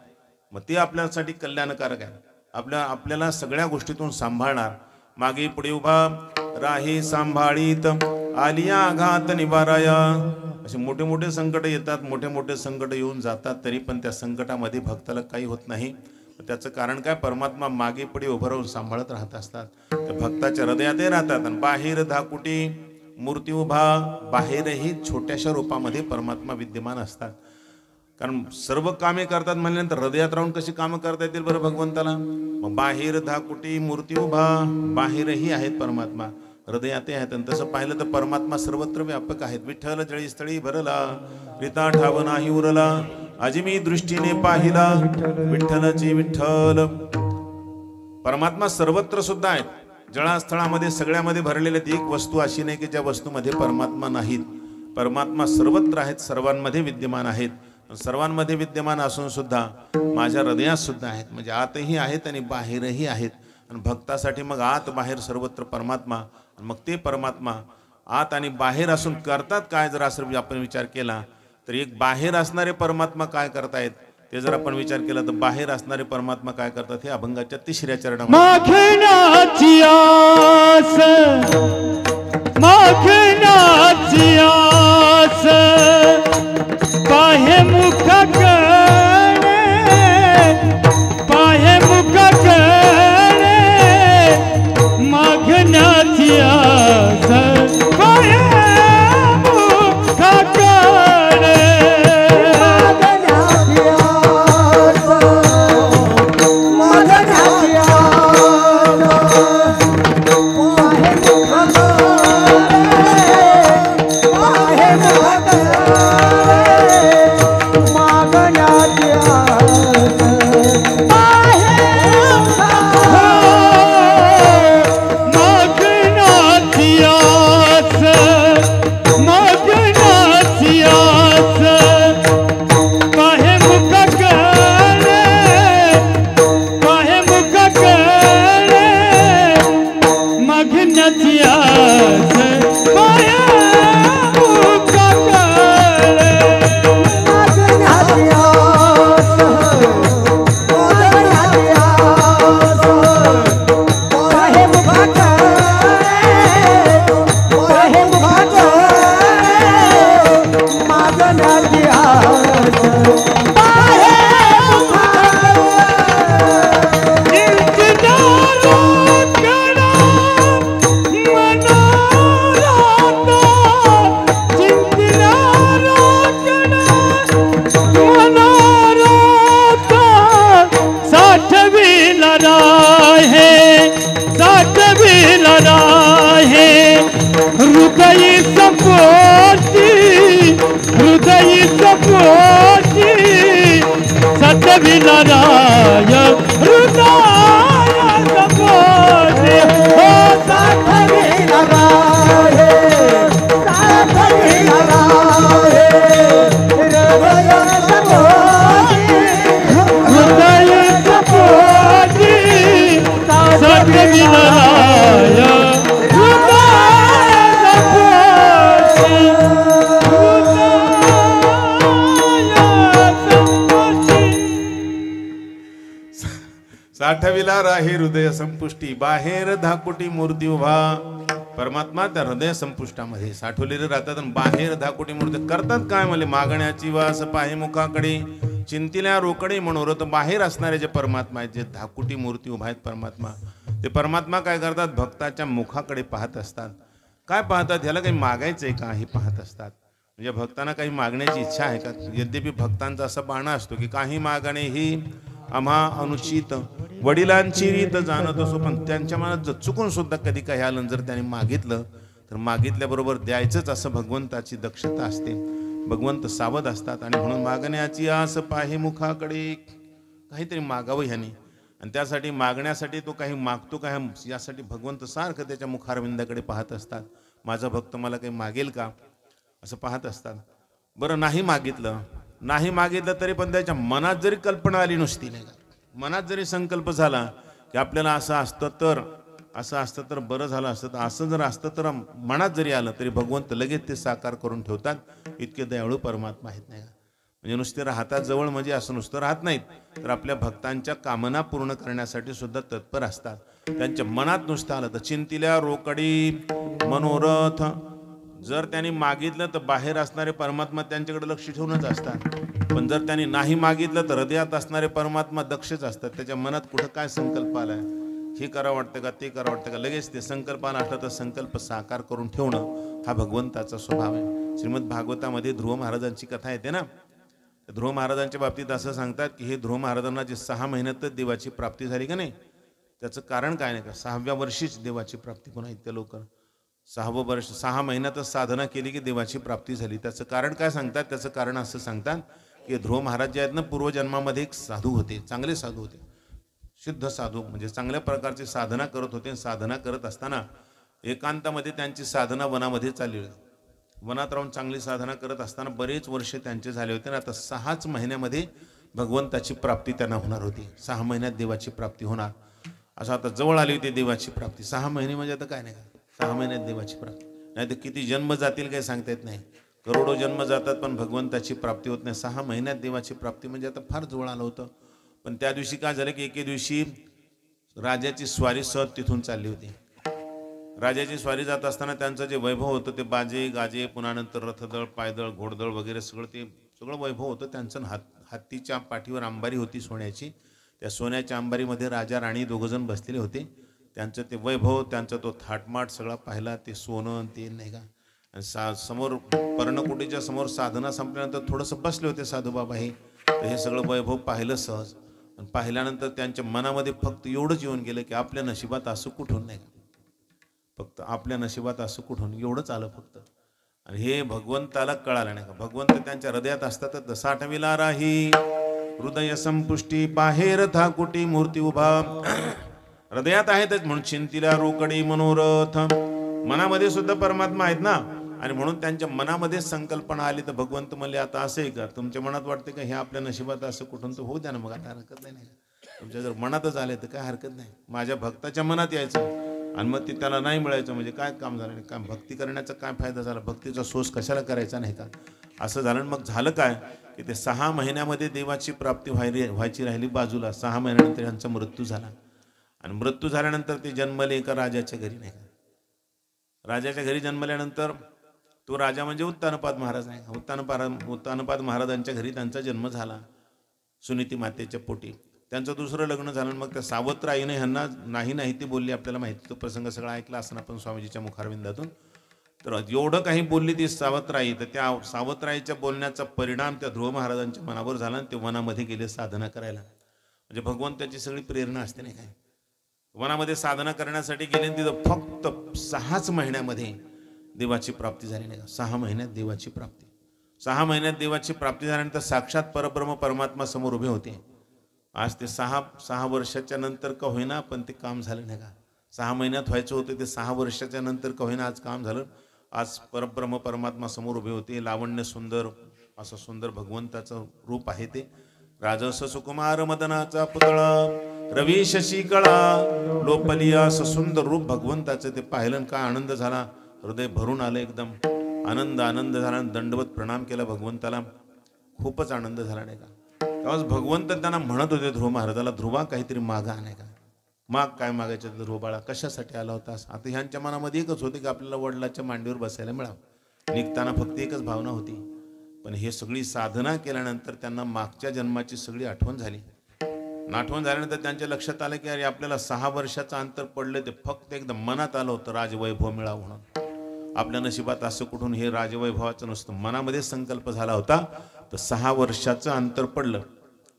मग ते आपल्यासाठी कल्याणकारक आहे. आपल्याला सगळ्या गोष्टीतून सांभाळणार. मागे पुढे उभा राही सांभाळीत आलिया आघात निवाराया. असे मोठे मोठे संकट येतात, मोठे मोठे संकट येऊन जातात, तरी पण त्या संकटामध्ये भक्ताला काही होत नाही. त्याचं कारण काय, परमात्मा मागे पुढे उभं राहून सांभाळत राहत असतात. त्या भक्ताच्या हृदयातही राहतात. आणि बाहेर धाकुटी मूर्ती उभा, बाहेरही छोट्याशा रूपामध्ये परमात्मा विद्यमान असतात. कारण सर्व कामे करतात म्हणल्यानंतर हृदयात राहून कशी कामं करता येतील बरं भगवंताला. मग बाहेर धाकुटी मूर्ती उभा, बाहेरही आहेत परमात्मा, हृदयातही आहेत. आणि तसं पाहिलं तर परमात्मा सर्वत्र व्यापक आहेत. विठ्ठल जळी स्थळी भरला, रीता ठाव नाही उरला, अजिमी दृष्टीने पाहिला विठ्ठलाची विठ्ठल. परमात्मा सर्वत्र सुद्धा आहेत. जळास्थळामध्ये सगळ्यामध्ये भरलेले. एक वस्तू अशी नाही की ज्या वस्तूमध्ये परमात्मा नाहीत. परमात्मा सर्वत्र आहेत, सर्वांमध्ये विद्यमान आहेत. सर्वांमध्ये विद्यमान असून सुद्धा माझ्या हृदयात सुद्धा आहेत. म्हणजे आतही आहेत आणि बाहेरही आहेत. आणि भक्तासाठी मग आत बाहेर सर्वत्र परमात्मा. मग ते परमात्मा आत आणि बाहेर असून करतात काय, जर असं आपण विचार केला तर एक बाहेर असणारे परमात्मा काय करतायत ते जर आपण विचार केला तर बाहेर असणारे परमात्मा काय करतात हे अभंगाच्या 3ऱ्या चरणामध्ये. माखनाची आस, माखनाची आस, पाहे मुख कडे, पाहे मुख कडे, माखनाची आस, पाहे मुख कडे. मागण्याची आस माया मुखा कळे हृदय सपोटी सतविनाराय हृदय सपोटी हो सतविनाराय हृदय सपोटी सतविनाराय साठविला राही हृदय संपुष्टी बाहेर धाकुटी मूर्ती उभा. परमात्मा त्या हृदय संपुष्टामध्ये साठवलेले राहतात आणि बाहेर धाकुटी मूर्ती करतात काय म्हणले मागण्याची वास पाहे मुखाकडे चिंतिल्या रोकडे मनोरथ. बाहेर असणारे जे परमात्मा आहेत जे धाकुटी मूर्ती उभा आहेत परमात्मा ते परमात्मा काय करतात भक्ताच्या मुखाकडे पाहत असतात. काय पाहतात ह्याला काही मागायचंय का हे पाहत असतात. म्हणजे भक्तांना काही मागण्याची इच्छा आहे का. यद्यपि भक्तांचा असं पाहणं असतो की काही मागणे ही आम्हा अनुचित वडिलांची रीत जाणत असो पण त्यांच्या मनात चुकून सुद्धा कधी काही आलं जर त्यांनी मागितलं तर मागितल्याबरोबर द्यायचंच असं भगवंताची दक्षता असते. भगवंत सावध असतात आणि म्हणून मागण्याची आस पाहे मुखाकडे काहीतरी मागावं ह्याने आणि त्यासाठी मागण्यासाठी तो काही मागतो काय यासाठी भगवंत सारखं त्याच्या मुखारविंदाकडे पाहत असतात. माझा भक्त मला काही मागेल का असं पाहत असतात. बरं नाही मागितलं तरी पण त्याच्या मनात जरी कल्पना आली नुसती नाही का मनात जरी संकल्प झाला की आपल्याला असं असतं तर बरं झालं असतं तर असं जर असतं तर मनात जरी आलं तरी भगवंत लगेच ते साकार करून ठेवतात. इतके दयाळू परमात्मा आहेत नाही का. म्हणजे नुसते राहतात जवळ म्हणजे असं नुसतं राहत नाहीत तर आपल्या भक्तांच्या कामना पूर्ण करण्यासाठी सुद्धा तत्पर असतात. त्यांच्या मनात नुसतं आलं तर चिंतिल्या रोकडी मनोरथ जर त्यांनी मागितलं तर बाहेर असणारे परमात्मा त्यांच्याकडे लक्ष ठेवूनच असतात. पण जर त्यांनी नाही मागितलं तर हृदयात असणारे परमात्मा दक्षच असतात. त्याच्या मनात कुठं काय संकल्प आलाय हे करा वाटतं का ते करा वाटतं का लगेच ते संकल्पाला असलं तर संकल्प साकार करून ठेवणं हा भगवंताचा स्वभाव आहे. श्रीमद भागवतामध्ये ध्रुव महाराजांची कथा येते ना. ध्रुव महाराजांच्या बाबतीत असं सांगतात की हे ध्रुव महाराजांना जे 6 महिन्यातच देवाची प्राप्ती झाली का नाही त्याचं कारण काय नाही का 6व्या वर्षीच देवाची प्राप्ती पुन्हा इतक्या लवकर 6वं वर्ष 6 महिन्यातच साधना केली की देवाची प्राप्ती झाली. त्याचं कारण काय सांगतात त्याचं कारण असं सांगतात की ध्रुव महाराज जे आहेत ना पूर्वजन्मामध्ये एक साधू होते. चांगले साधू होते शुद्ध साधू म्हणजे चांगल्या प्रकारची साधना करत होते. साधना करत असताना एकांतामध्ये त्यांची साधना वनामध्ये चालली होती. वनात राहून चांगली साधना करत असताना बरेच वर्ष त्यांचे झाले होते. आता 6च महिन्यामध्ये भगवंताची प्राप्ती त्यांना होणार होती. 6 महिन्यात देवाची प्राप्ती होणार असं आता जवळ आली होती देवाची प्राप्ती. 6 महिने म्हणजे आता काय नाही का 6 महिन्यात देवाची प्राप्ती. नाही तर किती जन्म जातील काही सांगता येत नाही. करोडो जन्म जातात पण भगवंताची प्राप्ती होत नाही. 6 महिन्यात देवाची प्राप्ती म्हणजे आता फार जवळ आलं होतं. पण त्या दिवशी काय झालं की एके दिवशी राजाची स्वारी सहज तिथून चालली होती. राजाची स्वारी जात असताना त्यांचं जे वैभव होतं ते बाजे गाजे पुन्हा नंतर रथदळ पायदळ घोडदळ वगैरे सगळं वैभव होतं त्यांचं. हत्तीच्या पाठीवर अंबारी होती सोन्याची. त्या सोन्याच्या अंबारीमध्ये राजा राणी दोघंजण बसलेले होते. त्यांचं ते वैभव त्यांचा तो थाटमाट सगळा पाहिला. ते सोनं ते नाही का आणि समोर पर्णकुटीच्या समोर साधना संपल्यानंतर थोडंसं बसले होते साधूबाबा हे सगळं वैभव पाहिलं सहज. आणि पाहिल्यानंतर त्यांच्या मनामध्ये फक्त एवढंच येऊन गेलं की आपल्या नशिबात असं कुठून नाही का फक्त आपल्या नशिबात असं कुठून एवढंच आलं फक्त. आणि हे भगवंताला कळालं नाही का. भगवंत त्यांच्या हृदयात असतात. साठविला राही हृदय संपुष्टी बाहेर थाकुटी मूर्ती उभा. हृदयात आहेतच म्हणून चिंतिला रोकडी मनोरथ. मनामध्ये सुद्धा परमात्मा आहेत ना आणि म्हणून त्यांच्या मनामध्ये संकल्पना आली तर भगवंत म्हणले आता असंही का तुमच्या मनात वाटते का हे आपल्या नशिबात असं कुठून तर होऊ द्या ना मग आता हरकत नाही. तुमच्या जर मनातच आले तर काय हरकत नाही. माझ्या भक्ताच्या मनात यायचं आणि मग ते त्याला नाही मिळायचं म्हणजे काय काम झालं नाही, काय भक्ती करण्याचा काय फायदा झाला, भक्तीचा सोस कशाला करायचा नाही का, असं झालं. मग झालं काय की ते 6 महिन्यामध्ये देवाची प्राप्ती व्हायची राहिली बाजूला. 6 महिन्यानंतर यांचा मृत्यू झाला आणि मृत्यू झाल्यानंतर ते जन्मले एका राजाच्या घरी नाही का. राजाच्या घरी जन्मल्यानंतर तो राजा म्हणजे उत्तानपाद महाराज नाही का. उत्तानपाद महाराजांच्या घरी त्यांचा जन्म झाला सुनीती मातेच्या पोटी. त्यांचं दुसरं लग्न झालं. मग त्या सावत्राईने ह्यांना नाही ती बोलली. आपल्याला माहिती तो प्रसंग सगळा ऐकला असं आपण स्वामीजीच्या मुखारविंदातून. तर एवढं काही बोलली ती सावत्राई, तर त्या सावत्राईच्या बोलण्याचा परिणाम त्या ध्रुव महाराजांच्या मनावर झाला आणि ते वनामध्ये गेले साधना करायला. म्हणजे भगवंताची सगळी प्रेरणा असते नाही काय. वनामध्ये साधना करण्यासाठी गेले आणि तिथं फक्त 6च महिन्यामध्ये देवाची प्राप्ती झाली नाही का. 6 महिन्यात देवाची प्राप्ती. 6 महिन्यात देवाची प्राप्ती झाल्यानंतर साक्षात परब्रह्म परमात्मा समोर उभे होते. आज ते 6 वर्षाच्या नंतर का होईना पण ते काम झालं नाही का. 6 महिन्यात व्हायचं होतं ते 6 वर्षाच्या नंतर का होईना आज काम झालं. आज परब्रह्म परमात्मा समोर उभे होते. लावण्य सुंदर असं सुंदर भगवंताचं रूप आहे ते. राजस सुकुमार मदनाचा पुतळा रवी शशी कळा लोपलिया असं सुंदर रूप भगवंताचं ते पाहिलं. का आनंद झाला, हृदय भरून आलं एकदम. आनंद झाला. दंडवत प्रणाम केला भगवंताला. खूपच आनंद झाला नाही का. तेव्हा भगवंत त्यांना म्हणत होते ध्रुव महाराजाला, ध्रुवा काहीतरी मागा नाही का. माग काय मागायचं ध्रुव बाळा, कशासाठी आला होतास. आता ह्यांच्या मनामध्ये एकच होते की आपल्याला वडिलाच्या मांडीवर बसायला मिळावं. निघताना फक्त एकच भावना होती. पण हे सगळी साधना केल्यानंतर त्यांना मागच्या जन्माची सगळी आठवण झाली. आठवण झाल्यानंतर त्यांच्या लक्षात आलं की अरे आपल्याला 6 वर्षाचं अंतर पडलं. ते फक्त एकदम मनात आलं होतं राजवैभव मिळावं म्हणून. आपल्या नशिबात असं कुठून हे राजवैभवाचं नसतं. मनामध्ये संकल्प झाला होता. तर 6 वर्षाचं अंतर पडलं.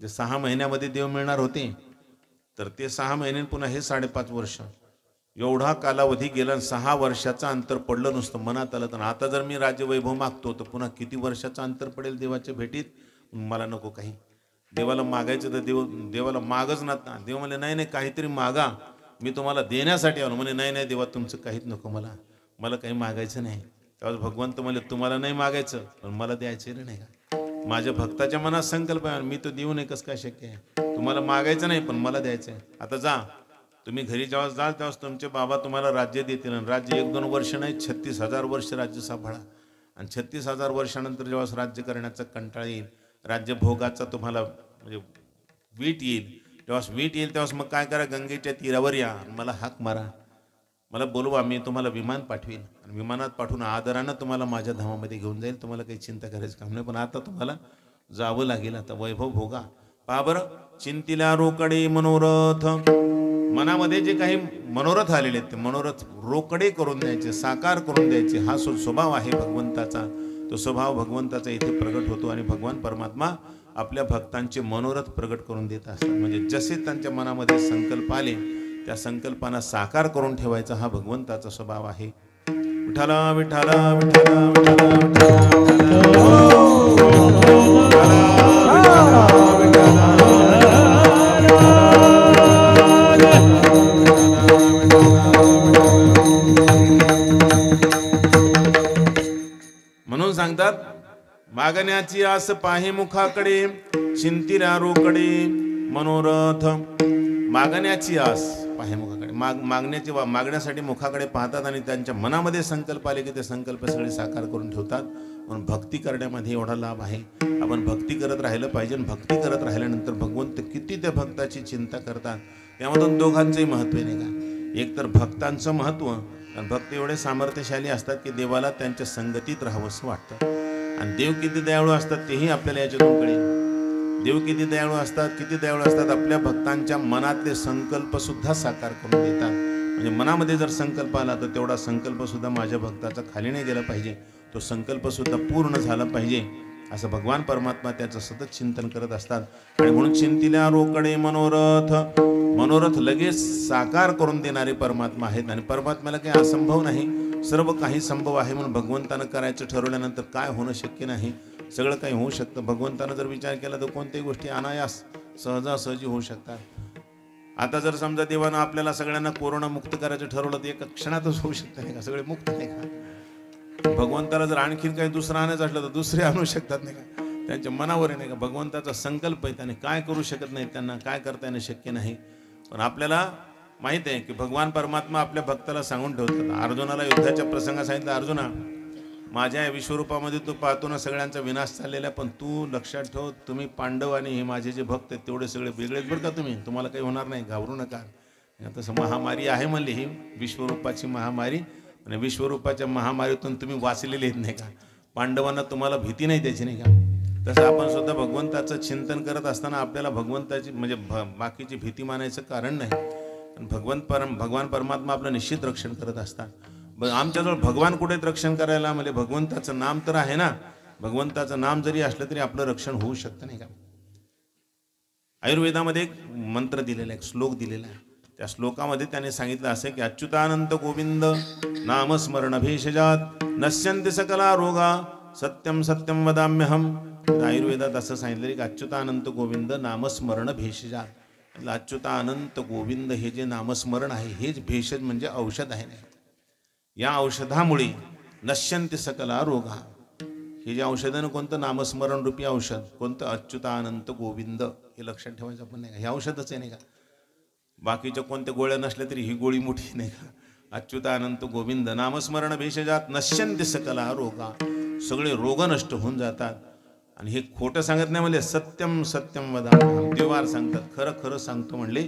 जे 6 महिन्यामध्ये देव मिळणार होते तर ते 6 महिने पुन्हा हे 5.5 वर्ष एवढा कालावधी गेला. 6 वर्षाचं अंतर पडलं नुसतं मनात आलं. तर आता जर मी राज्यवैभव मागतो तर पुन्हा किती वर्षाचं अंतर पडेल देवाच्या भेटीत. मला नको काही. देवाला मागायचं तर देवाला मागच ना. देव म्हणले नाही काहीतरी मागा, मी तुम्हाला देण्यासाठी आलो. म्हणे नाही देवा तुमचं काहीच नको, मला काही मागायचं नाही. तेव्हा भगवंत म्हणले तुम्हाला नाही मागायचं पण मला द्यायचं नाही का. माझ्या भक्ताच्या मनात संकल्प आहे, मी तो देऊ नये कसं काय शक्य आहे. तुम्हाला मागायचं नाही पण मला द्यायचं आहे. आता जा तुम्ही घरी जेव्हा जाल तेव्हा तुमचे बाबा तुम्हाला राज्य देतील. राज्य 1-2 वर्ष नाही 36,000 वर्ष राज्य सांभाळा. आणि 36,000 वर्षानंतर जेव्हा राज्य करण्याचा कंटाळा येईल, राज्य भोगाचा तुम्हाला म्हणजे वीट येईल तेव्हा मग काय करा, गंगेच्या तीरावर या, मला हाक मारा, मला बोलवा, मी तुम्हाला विमान पाठवीन आणि विमानात पाठवून आदरानं तुम्हाला माझ्या धामामध्ये घेऊन जाईल. तुम्हाला काही चिंता करायचं काम नाही. पण आता तुम्हाला जावं लागेल. आता वैभव भोगा. पहा बरं, चिंतिल्या रोकडे मनोरथ. मनामध्ये जे काही मनोरथ आलेले आहेत ते मनोरथ रोकडे करून द्यायचे, साकार करून द्यायचे. हा स्वभाव आहे भगवंताचा. तो स्वभाव भगवंताचा इथे प्रगट होतो आणि भगवान परमात्मा आपल्या भक्तांचे मनोरथ प्रगट करून देत असतात. म्हणजे जसे त्यांच्या मनामध्ये संकल्प आले त्या संकल्पांना साकार करून ठेवायचा हा भगवंताचा स्वभाव आहे. विठ्ठला विठ्ठला विठ्ठला म्हणून सांगतात, मागण्याची आस पाहे मुखाकडे, चिंतिल्या रोकडे मनोरथ. मागण्याची आस पाहे मुखाकडे, मागण्यासाठी मुखाकडे पाहतात आणि त्यांच्या मनामध्ये संकल्प आले की ते संकल्प सगळे साकार करून ठेवतात. म्हणून भक्ती करण्यामध्ये एवढा लाभ आहे. आपण भक्ती करत राहिलं पाहिजे. भक्ती करत राहिल्यानंतर भगवंत किती त्या भक्ताची चिंता करतात. त्यामधून दोघांचंही महत्त्व नाही का. एक तर भक्तांचं महत्त्व, आणि भक्त एवढे सामर्थ्यशाली असतात की देवाला त्यांच्या संगतीत राहावंसं वाटतं. आणि देव किती दयाळू असतात तेही आपल्याला याच्यातून कळेल. देव किती दयाळू असतात, आपल्या भक्तांच्या मनातले संकल्प सुद्धा साकार करून देतात. म्हणजे मनामध्ये जर संकल्प आला तर तेवढा संकल्प सुद्धा माझ्या भक्ताचा खाली नाही गेला पाहिजे, तो संकल्प सुद्धा पूर्ण झाला पाहिजे असं भगवान परमात्मा त्याचं सतत चिंतन करत असतात. आणि म्हणून चिंतिल्या रोकडे मनोरथ, मनोरथ लगेच साकार करून देणारे परमात्मा आहेत. आणि परमात्म्याला काही असंभव नाही, सर्व काही संभव आहे. म्हणून भगवंतानं करायचं ठरवल्यानंतर काय होणं शक्य नाही, सगळं काही होऊ शकतं. भगवंतानं जर विचार केला तर कोणत्याही गोष्टी अनायास सहजासहजी होऊ शकतात. आता जर समजा देवानं आपल्याला सगळ्यांना कोरोना मुक्त करायचं ठरवलं तर एका क्षणातच होऊ शकतं नाही का, सगळे मुक्त नाही का. भगवंताला जर आणखीन काही दुसरं आणायचं असलं तर दुसरे आणू शकतात नाही का, त्यांच्या मनावर आहे नाही का. भगवंताचा संकल्प आहे, त्याने काय करू शकत नाही, त्यांना काय करता येणं शक्य नाही. पण आपल्याला माहित आहे की भगवान परमात्मा आपल्या भक्ताला सांगून ठेवतात. अर्जुनाला युद्धाच्या प्रसंगात सांगितलं, अर्जुना माझ्या या विश्वरूपामध्ये तू पाहतो ना सगळ्यांचा विनाश चाललेला, पण तू लक्षात ठेव तुम्ही पांडव आणि हे माझे जे भक्त आहेत तेवढे सगळे वेगळेच बरं का, तुम्हाला काही होणार नाही, घाबरू नका. तसं महामारी आहे म्हणले, ही विश्वरूपाची महामारी, आणि विश्वरूपाच्या महामारीतून तुम्ही वाचलेले आहेत नाही का. पांडवांना तुम्हाला भीती नाही त्याची नाही का. तसं आपण सुद्धा भगवंताचं चिंतन करत असताना आपल्याला भगवंताची म्हणजे बाकीची भीती मानायचं कारण नाही. भगवान परमात्मा आपलं निश्चित रक्षण करत असतात. आमच्याजवळ भगवान कुठे रक्षण करायला, म्हणजे भगवंताचं नाम तर आहे ना. भगवंताचं नाम जरी असलं तरी आपलं रक्षण होऊ शकतं नाही का. आयुर्वेदामध्ये एक मंत्र दिलेला आहे, एक श्लोक दिलेला आहे. त्या श्लोकामध्ये त्याने सांगितलं असं की अच्युतानंत गोविंद नामस्मरण भेषजात नश्यन्ति सकला रोगा सत्यम सत्यम वदाम्यहम. आयुर्वेदात असं सांगितलं की अच्युतानंत गोविंद नामस्मरण भेषजात. अच्युतानंत गोविंद हे जे नामस्मरण आहे हेच भेषज म्हणजे औषध आहे. या औषधामुळे नश्यन्ति सकला रोगा, हे जे औषधानं कोणतं नामस्मरण रूपी औषध कोणतं, अच्युतानंत गोविंद, हे लक्षात ठेवायचं आपण नाही का. हे औषधच आहे नाही का. बाकीच्या कोणत्या गोळ्या नसल्या तरी ही गोळी मोठी नाही का. अच्युतानंत गोविंद नामस्मरण भेषजात नश्यन्ति सकला रोगा, सगळे रोग नष्ट होऊन जातात. आणि हे खोटं सांगत नाही म्हणले, सत्यम सत्यम वदा, देवार सांगतात, खरं खरं सांगतो म्हणले,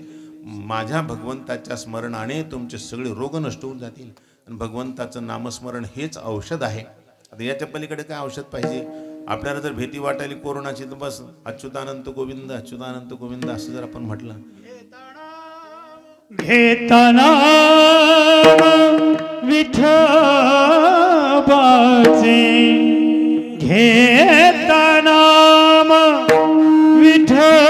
माझ्या भगवंताच्या स्मरणाने तुमचे सगळे रोग नष्ट होऊन जातील. आणि भगवंताचं नामस्मरण हेच औषध आहे. आता याच्या पलीकडे काय औषध पाहिजे आपल्याला. जर भीती वाटायली कोरोनाची तर बस अच्युतानंत गोविंद अच्युतानंत गोविंद असं जर आपण म्हटलं, घेताना विठोबाचे, घेताना विठोबाचे,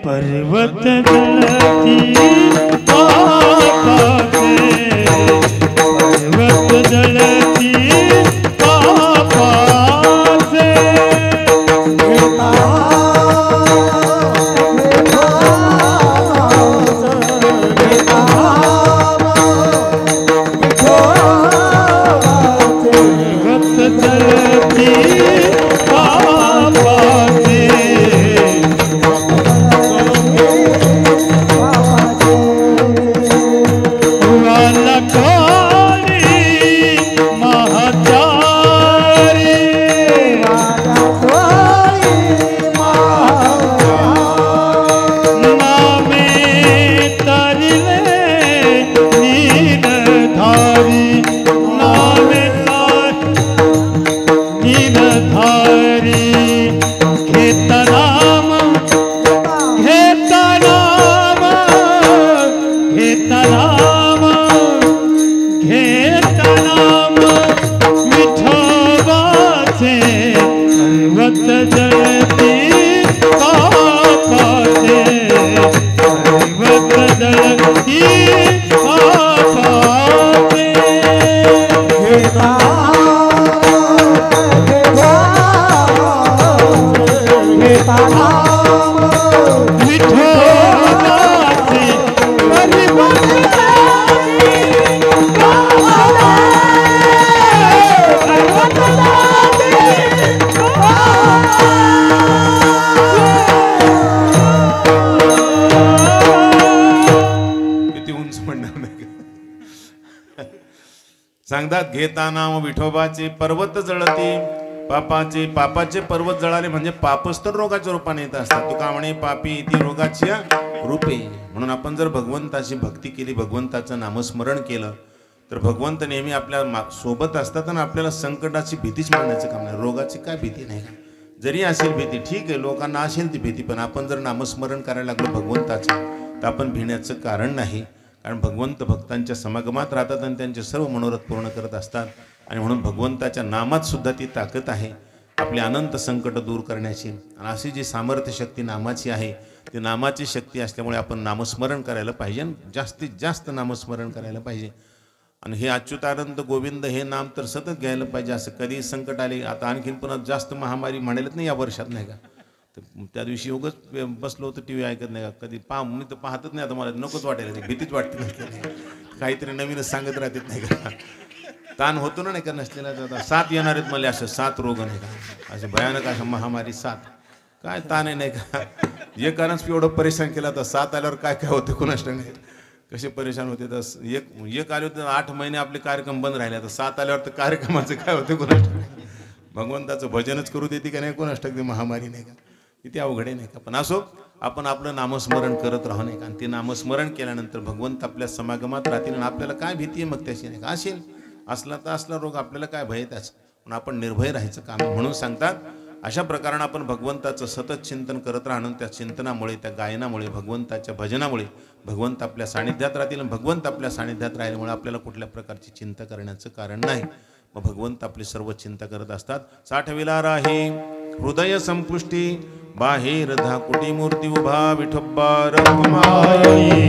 पर्वत जळती पापाचे, पर्वत जळती पापाचे. सांगतात, घेता नाम विठोबाचे पर्वत जळती पापाचे. पापाचे पर्वत जळाले म्हणजे पापच तर रोगाच्या रूपाने येत असतात. तुका म्हणे पापी ती रोगाची रूपे. म्हणून आपण जर भगवंताची भक्ती केली, भगवंताचं नामस्मरण केलं तर भगवंत नेहमी आपल्या सोबत असतात आणि आपल्याला संकटाची भीतीच मारण्याचं काम नाही. रोगाची काय भीती नाही. जरी असेल भीती ठीक आहे, लोकांना असेल ती भीती, पण आपण जर नामस्मरण करायला लागलो भगवंताचं तर आपण भिण्याचं कारण नाही. कारण भगवंत भक्तांच्या समागमात राहतात आणि त्यांचे सर्व मनोरथ पूर्ण करत असतात. आणि म्हणून भगवंताच्या नामात सुद्धा ती ताकद आहे आपली अनंत संकट दूर करण्याची. आणि अशी जी सामर्थ्य शक्ती नामाची आहे, ती नामाची शक्ती असल्यामुळे आपण नामस्मरण करायला पाहिजे, जास्तीत जास्त नामस्मरण करायला पाहिजे. आणि हे अच्युतानंद गोविंद हे नाम तर सतत घ्यायला पाहिजे. असं कधी संकट आले, आता आणखीन पुन्हा जास्त महामारी म्हणेलच नाही या वर्षात नाही का. त्या दिवशी उगाच बसलो होतं टी व्ही ऐकत नाही का, कधी मी तर पाहतच नाही. आता मला नकोच वाटायला, भीतीच वाटते नाही, काहीतरी नवीनच सांगत राहतात नाही का. ताण होतो ना नाही का नसलेला. 7 येणार आहेत मला, असं 7 रोग नाही का, असे भयानक अशा महामारी 7. काय ताण आहे नाही का. एकानंच एवढं परेशान केलं तर 7 आल्यावर काय काय होते कुणास ठाऊक नाही. कसे परेशान होते तर एक आले होते 8 महिने आपले कार्यक्रम बंद राहिले तर 7 आल्यावर तर कार्यक्रमाचं काय होते कुणास ठाऊक नाही. भगवंताचं भजनच करू देते का नाही कोणास ठाऊक. महामारी नाही का किती अवघडे नाही का. पण असो आपण आपलं नामस्मरण करत राहू नये का. आणि ते नामस्मरण केल्यानंतर भगवंत आपल्या समागमात राहतील आणि आपल्याला काय भीती आहे मग त्याची नाही का. असेल असला तर असला रोग आपल्याला काय भय त्याच पण आपण निर्भय राहायचं काम आहे. म्हणून सांगतात अशा प्रकारानं आपण भगवंताचं सतत चिंतन करत राहणं. त्या चिंतनामुळे त्या गायनामुळे भगवंताच्या भजनामुळे भगवंत आपल्या सानिध्यात राहतील. आणि भगवंत आपल्या सानिध्यात राहिल्यामुळे आपल्याला कुठल्या प्रकारची चिंता करण्याचं कारण नाही. मग भगवंत आपली सर्व चिंता करत असतात. साठविला राहे हृदय संपुष्टी बाहेर धाकुटी मूर्ती उभा विठोबा रखुमाई.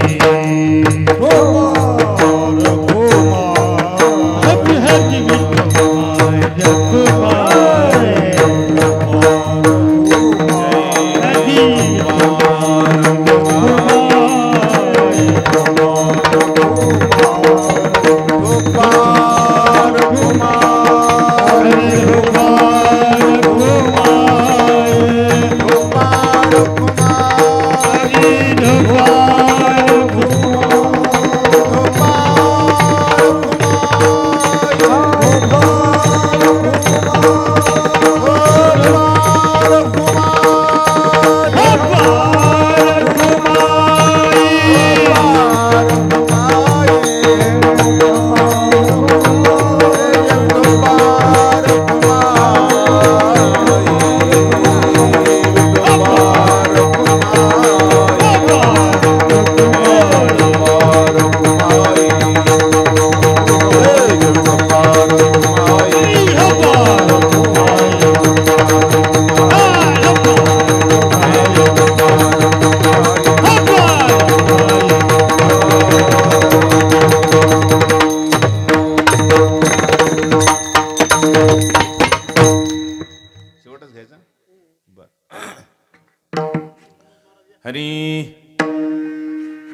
हरी हरी विठोबाय रखुमाई. हरी विठोबाय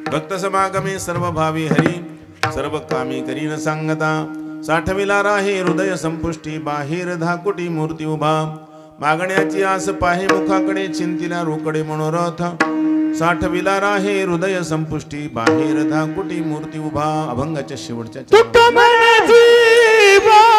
भक्त समागमे सर्व भावी हरी सर्व कामी करीन सांगता. साठविला राहे हृदय संपुष्टी बाहेर धाकुटी मूर्ती उभा. मागण्याची आस पाहे मुखाकडे चिंतिला रोकडे मनोरथ. साठविला राहे हृदय संपुष्टी बाहेर धाकुटी मूर्ती उभा. अभंगाच्या शेवटच्या भाव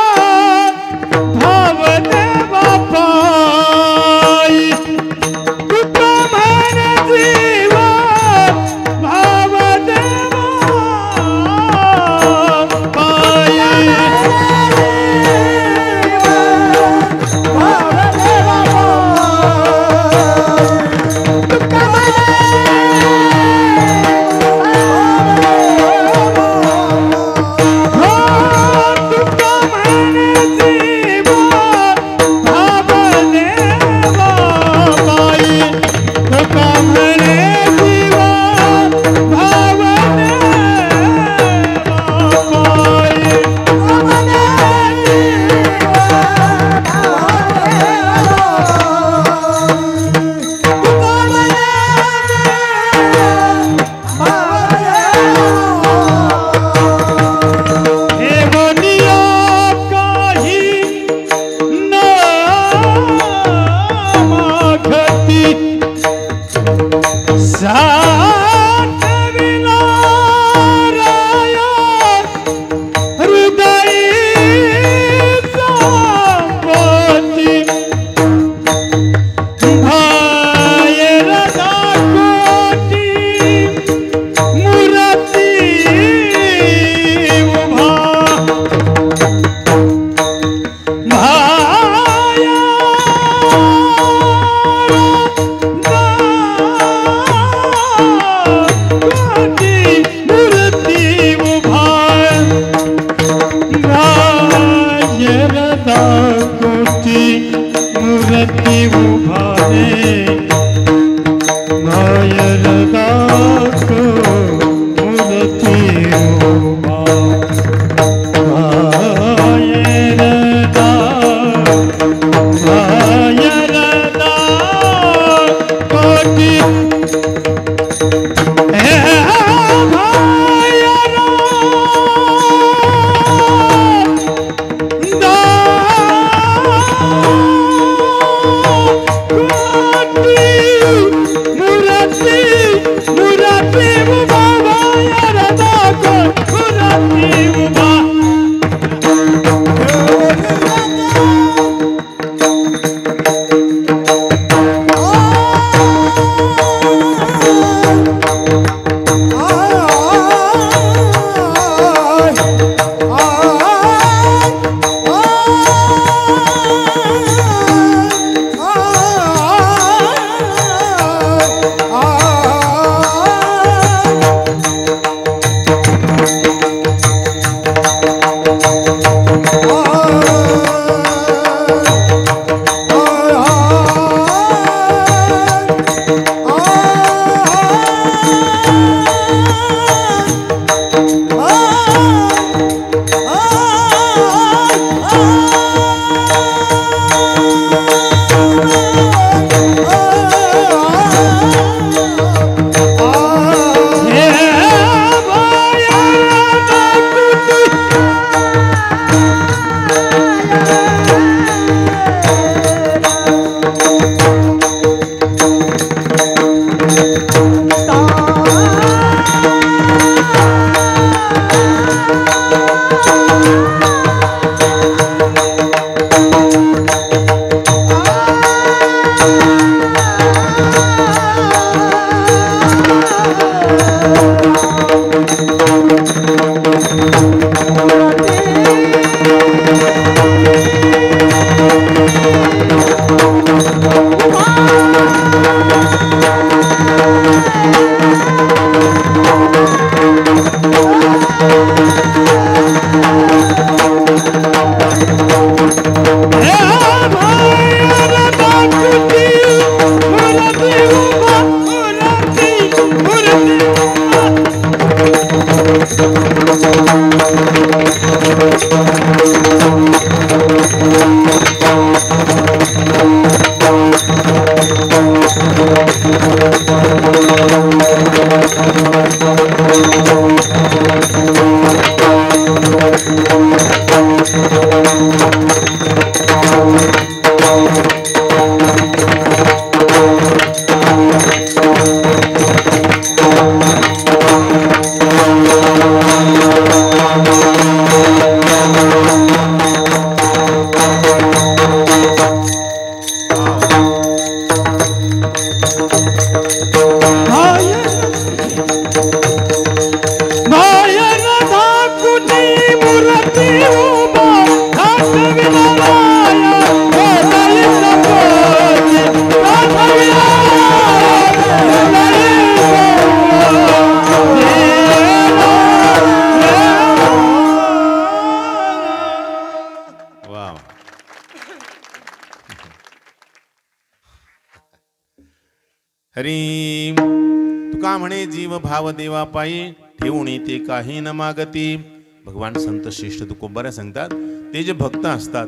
हरी तुका म्हणे जीव भाव देवा पायी ठेवणी ते काही न मागती. भगवान संत श्रेष्ठ तुकोबाऱ्या सांगतात ते जे भक्त असतात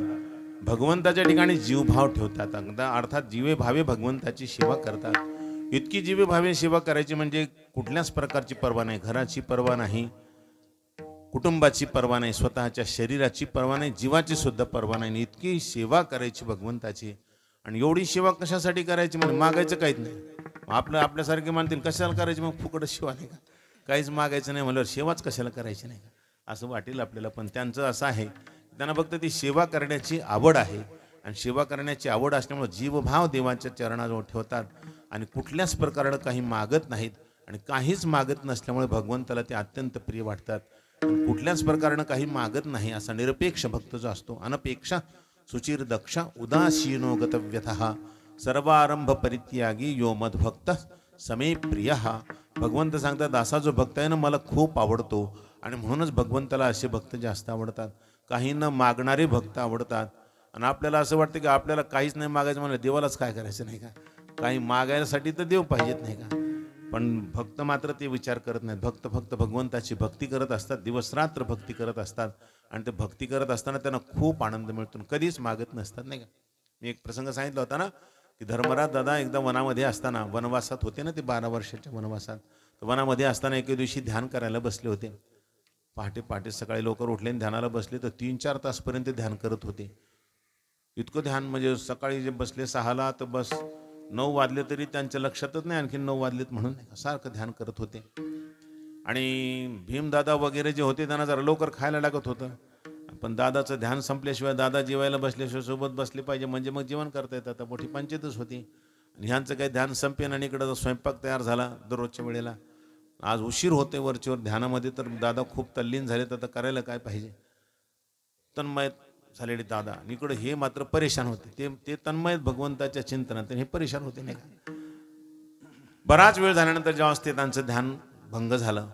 भगवंताच्या ठिकाणी जीव भाव ठेवतात, अर्थात जीवे भावे भगवंताची सेवा करतात. इतकी जीवे भावे सेवा करायची म्हणजे कुठल्याच प्रकारची पर्वा नाही, घराची पर्वा नाही, कुटुंबाची पर्वा नाही, स्वतःच्या शरीराची पर्वा नाही, जीवाची सुद्धा पर्वा नाही. इतकी सेवा करायची भगवंताची. आणि एवढी सेवा कशासाठी करायची म्हणजे मागायचं काहीच नाही. आपल्यासारखे मानतील कशाला करायची मग फुकट सेवा नाही का, काहीच मागायचं नाही म्हणल्यावर सेवाच कशाला करायची नाही का असं वाटेल आपल्याला. पण त्यांचं असं आहे त्यांना फक्त ती सेवा करण्याची आवड आहे आणि सेवा करण्याची आवड असल्यामुळे जीवभाव देवाच्या चरणाजवळ ठेवतात आणि कुठल्याच प्रकारानं काही मागत नाहीत आणि काहीच मागत नसल्यामुळे भगवंताला ते अत्यंत प्रिय वाटतात. कुठल्याच प्रकारानं काही मागत नाही असा निरपेक्ष भक्त जो असतो, अनपेक्षा सुचिर दक्ष उदासीनो गतव्यतः सर्वारंभ परित्यागी यो मद्भक्त समे प्रिय. भगवंत सांगतात दासा जो भक्त आहे ना मला खूप आवडतो आणि म्हणूनच भगवंताला असे भक्त जास्त आवडतात. काही न मागणारे भक्त आवडतात. आणि आपल्याला असं वाटतं की आपल्याला काहीच नाही मागायचं म्हणलं देवालाच काय करायचं नाही का, काही मागायसाठी तर देव पाहिजेत नाही का. पण भक्त मात्र ते विचार करत नाहीत. भक्त फक्त भगवंताची भक्ती करत असतात, दिवसरात्र भक्ती करत असतात आणि ते भक्ती करत असताना त्यांना खूप आनंद मिळतो, कधीच मागत नसतात नाही का. मी एक प्रसंग सांगितला होता ना की धर्मराज दादा एकदा वनामध्ये असताना, वनवासात होते ना ते 12 वर्षाच्या वनवासात, तर वनामध्ये असताना एके दिवशी ध्यान करायला बसले होते. पहाटे पहाटे सकाळी लवकर उठले आणि ध्यानाला बसले तर 3-4 तासपर्यंत ध्यान करत होते. इतकं ध्यान म्हणजे सकाळी जे बसले 6ला तर बस 9 वाजले तरी त्यांच्या लक्षातच नाही आणखी 9 वाजलेत म्हणून, सारखं ध्यान करत होते. आणि भीमदादा वगैरे जे होते त्यांना जरा लवकर खायला लागत होतं, पण दादाचं ध्यान संपल्याशिवाय, दादा जेवायला बसल्याशिवाय सोबत बसले पाहिजे म्हणजे मग जेवण करता येतं. आता मोठी पंचायतच होती आणि ह्यांचं काही ध्यान संपेन आणि इकडं स्वयंपाक तयार झाला दररोजच्या वेळेला. आज उशीर होते वरचेवर ध्यानामध्ये, तर दादा खूप तल्लीन झाले, तर आता करायला काय पाहिजे. तन्मय झालेले दादा आणि इकडं हे मात्र परेशान होते. ते तन्मय भगवंताच्या चिंतनात हे परेशान होते नाही का. बराच वेळ झाल्यानंतर जेव्हा ते त्यांचं ध्यान भंग झालं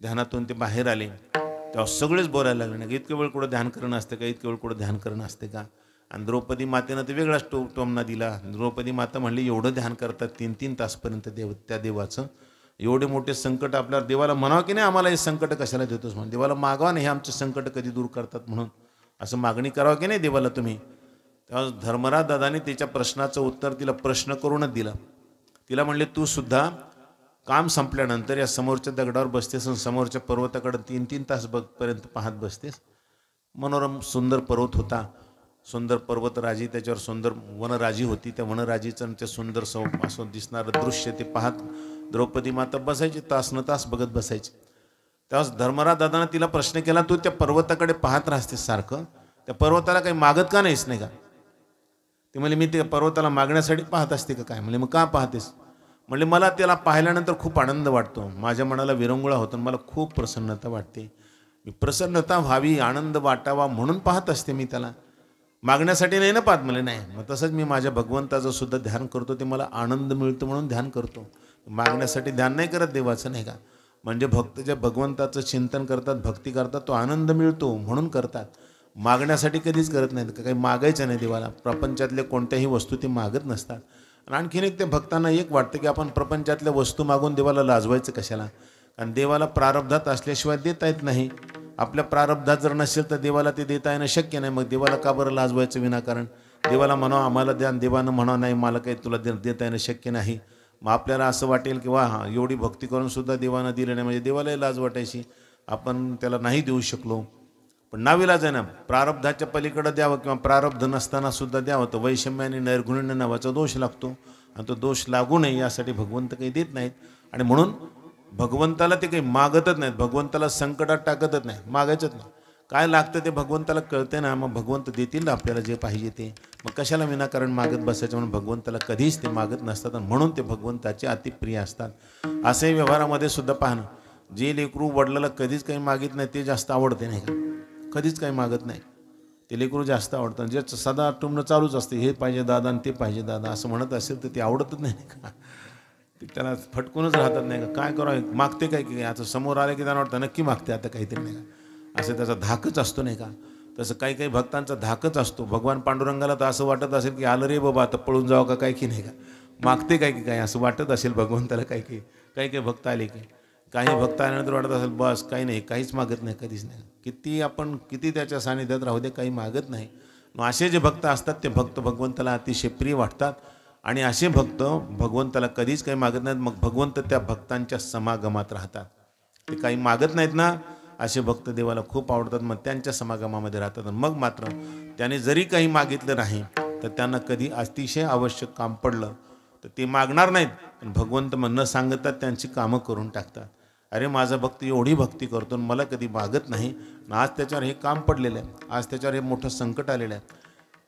ध्यानातून ते बाहेर आले तेव्हा सगळेच बोलायला लागले नाही, इतके वेळ कुठं ध्यान करणं असते का, इतके वेळ कुठं ध्यान करणं असते का. आणि द्रौपदी मातेनं तर वेगळाच टोमना दिला. द्रौपदी माता म्हणली एवढं ध्यान करतात 3-3 तासपर्यंत त्या देवाचं, एवढे मोठे संकट आपल्या देवाला म्हणावं की नाही आम्हाला हे संकट कशाला देतोस म्हणून, देवाला मागावं नाही हे आमचे संकट कधी दूर करतात म्हणून, असं मागणी करावं की नाही देवाला तुम्ही. तेव्हा धर्मराज दादाने तिच्या प्रश्नाचं उत्तर तिला प्रश्न करूनच दिलं. तिला म्हणले तू सुद्धा काम संपल्यानंतर या समोरच्या दगडावर बसतेस आणि समोरच्या पर्वताकडे 3-3 तास पर्यंत पाहत बसतेस. मनोरम सुंदर पर्वत होता, सुंदर पर्वतराजी, त्याच्यावर सुंदर वनराजी होती. त्या वनराजीचं ते सुंदर असं दिसणारं दृश्य ते पाहत द्रौपदी माता बसायची, तास न तास बघत बसायची. तेव्हा धर्मराज दादानं तिला प्रश्न केला, तू त्या पर्वताकडे पाहत राहतेस सारखं, त्या पर्वताला काही मागत का नाहीस नाही का. ते म्हणले मी त्या पर्वताला मागण्यासाठी पाहत असते का काय. म्हणले मग का पाहतेस. म्हणले मला त्याला पाहिल्यानंतर खूप आनंद वाटतो, माझ्या मनाला विरंगुळा होतो, मला खूप प्रसन्नता वाटते. मी प्रसन्नता व्हावी, आनंद वाटावा म्हणून पाहत असते मी त्याला, मागण्यासाठी नाही ना पाहत. म्हणले नाही, मग तसंच मी माझ्या भगवंताचं सुद्धा ध्यान करतो, ते मला आनंद मिळतो म्हणून ध्यान करतो, मागण्यासाठी ध्यान नाही करत देवाचं नाही का. म्हणजे भक्त जे भगवंताचं चिंतन करतात, भक्ती करतात, तो आनंद मिळतो म्हणून करतात, मागण्यासाठी कधीच करत नाहीत. काही मागायचं नाही देवाला, प्रपंचातल्या कोणत्याही वस्तू ते मागत नसतात. आणि आणखीन एक ते भक्तांना एक वाटतं की आपण प्रपंचातल्या वस्तू मागून देवाला लाजवायचं कशाला, कारण देवाला प्रारब्धात असल्याशिवाय देता येत नाही. आपल्या प्रारब्धात जर नसेल तर देवाला ते देता येणं शक्य नाही, मग देवाला का बरं लाजवायचं विनाकारण. देवाला म्हणावं आम्हाला द्या, देवानं म्हणावं नाही मला काही तुला देता येणं शक्य नाही. मग आपल्याला असं वाटेल की वा एवढी भक्ती करून सुद्धा देवानं दिलं नाही, म्हणजे देवालाही लाज वाटायची, आपण त्याला नाही देऊ शकलो. पण नाविलाज आहे ना, प्रारब्धाच्या पलीकडे द्यावं किंवा प्रारब्ध नसताना सुद्धा द्यावं, तर वैषम्य आणि नैर्गुण्य नावाचा दोष लागतो, आणि तो दोष लागू नये यासाठी भगवंत काही देत नाहीत. आणि म्हणून भगवंताला ते काही मागतच नाहीत, भगवंताला संकटात टाकतच नाही, मागायचंच नाही. काय लागतं ते भगवंताला कळते ना, मग भगवंत देतील ना आपल्याला जे पाहिजे ते, मग कशाला विनाकारण मागत बसायचं. म्हणून भगवंताला कधीच ते मागत नसतात, आणि म्हणून ते भगवंताचे अतिप्रिय असतात. असे व्यवहारामध्ये सुद्धा पाहणं, जे लेकरू वडिलाला कधीच काही मागित नाही ते जास्त आवडते नाही का, कधीच काही मागत नाही ते लेकरू जास्त आवडतं. जे सदा टुमणं चालूच असते, हे पाहिजे दादा आणि ते पाहिजे दादा असं म्हणत असेल तर ते आवडतच नाही का, ते त्याला फटकूनच राहतात नाही का. काय करावं, मागते काय की आता समोर आले की त्यांना वाटतं नक्की मागते आता काहीतरी नाही का, असं त्याचा धाकच असतो नाही का. तसं काही काही भक्तांचा धाकच असतो. भगवान पांडुरंगाला तर असं वाटत असेल की आलं रे बाबा आता पळून जावं का काय की नाही का, मागते काय की काय असं वाटत असेल भगवंताला. काही काही भक्त आले की, काही भक्त आल्यानंतर वाटत असेल बस काही नाही, काहीच मागत नाही, कधीच नाही. किती त्याच्या सानिध्यात राहू दे काही मागत नाही. मग असे जे भक्त असतात ते भक्त भगवंताला अतिशय प्रिय वाटतात, आणि असे भक्त भगवंताला कधीच काही मागत नाहीत. मग भगवंत त्या भक्तांच्या समागमात राहतात. ते काही मागत नाहीत ना, असे भक्त देवाला खूप आवडतात, मग त्यांच्या समागमामध्ये राहतात. मग मात्र त्याने जरी काही मागितलं नाही तर त्यांना कधी अतिशय आवश्यक काम पडलं तर ते मागणार नाहीत, पण भगवंत न सांगतात त्यांची कामं करून टाकतात. अरे माझा भक्त एवढी भक्ती करतो मला कधी मागत नाही, आज त्याच्यावर हे काम पडलेलं आहे, आज त्याच्यावर हे मोठं संकट आलेलं आहे,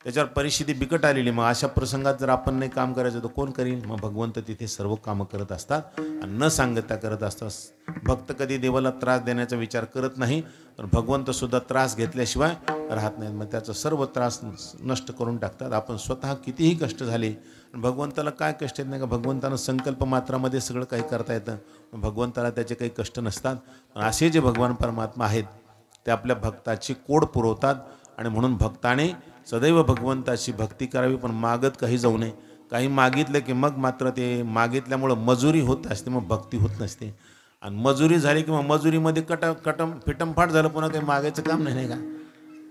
त्याच्यावर परिस्थिती बिकट आलेली. मग अशा प्रसंगात जर आपण नाही काम करायचं तर कोण करील. मग भगवंत तिथे सर्व कामं करत असतात आणि न सांगता करत असतात. भक्त कधी देवाला त्रास देण्याचा विचार करत नाही, तर भगवंत सुद्धा त्रास घेतल्याशिवाय राहत नाहीत. मग त्याचा सर्व त्रास नष्ट करून टाकतात. आपण स्वतः कितीही कष्ट झाले, भगवंताला काय कष्ट येत नाही का. भगवंतानं संकल्प मात्रामध्ये सगळं काही करता येतं, भगवंताला त्याचे काही कष्ट नसतात. असे जे भगवान परमात्मा आहेत ते आपल्या भक्ताची कोड पुरवतात, आणि म्हणून भक्ताने सदैव भगवंताची भक्ती करावी, पण मागत काही जाऊ नये. काही मागितलं की मग मात्र ते मागितल्यामुळं मजुरी होत असते, मग भक्ती होत नसते. आणि मजुरी झाली किंवा मजुरीमध्ये फिटमफाट झालं, पुन्हा काही मागायचं काम नाही का.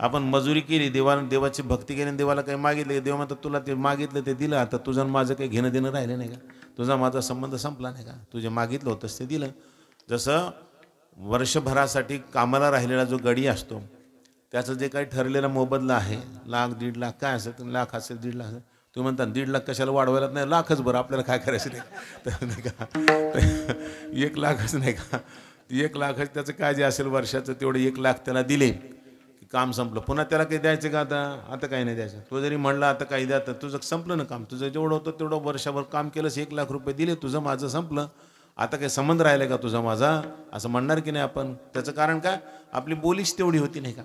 आपण मजुरी केली, देवाची भक्ती केली, देवाला काही मागितलं की देवा म्हणतात तुला ते मागितलं ते दिलं, आता तुझं माझं काही घेणं देणं राहिलं नाही का, तुझा माझा संबंध संपला नाही का, तुझे मागितलं होतंस ते दिलं. जसं वर्षभरासाठी कामाला राहिलेला जो गडी असतो त्याचं जे काही ठरलेला मोबदला आहे, 1,00,000 1,50,000 काय असेल, 1,00,000 असेल 1,50,000 असेल, तुम्ही म्हणता 1,50,000 कशाला वाढवायला, नाही 1,00,000च बरं आपल्याला काय करायचं नाही तर नाही का 1,00,000च नाही का, 1,00,000 त्याचं काय जे असेल वर्षाचं तेवढं 1,00,000 त्याला दिले की काम संपलं. पुन्हा त्याला काही द्यायचं का, आता काही नाही द्यायचं. तो जरी म्हणला आता काही द्या, तर तुझं संपलं ना काम, तुझं जेवढं होतं तेवढं वर्षभर काम केलंस, 1,00,000 रुपये दिले, तुझं माझं संपलं, आता काही संबंध राहिला का तुझा माझा, असं म्हणणार की नाही आपण. त्याचं कारण काय, आपली बोलीच तेवढी होती नाही का.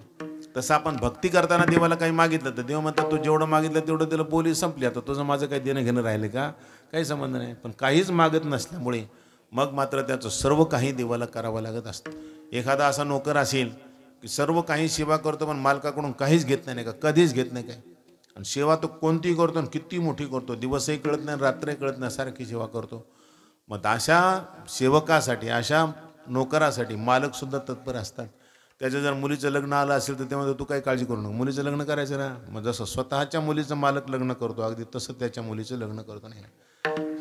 तसं आपण भक्ती करताना देवाला काही मागितलं तर देव म्हणतात तू जेवढं मागितलं तेवढं त्याला बोली संपली, आता तुझं माझं काही देणं घेणं राहिलं का, काही संबंध नाही. पण काहीच मागत नसल्यामुळे मग मात्र त्याचं सर्व काही देवाला करावं लागत असतं. एखादा असा नोकर असेल की सर्व काही सेवा करतो पण मालकाकडून काहीच घेत नाही का, कधीच घेत नाही काय. आणि सेवा तो कोणतीही करतो आणि किती मोठी करतो, दिवसही कळत नाही रात्रही कळत नाही, सारखी सेवा करतो. मग अशा सेवकासाठी, अशा नोकरासाठी मालकसुद्धा तत्पर असतात. त्याच्या जर मुलीचं लग्न आलं असेल तर त्यामध्ये तू काही काळजी करू नको, मुलीचं लग्न करायचं ना. मग जसं स्वतःच्या मुलीचं मालक लग्न करतो अगदी तसं त्याच्या मुलीचं लग्न करतो. नाही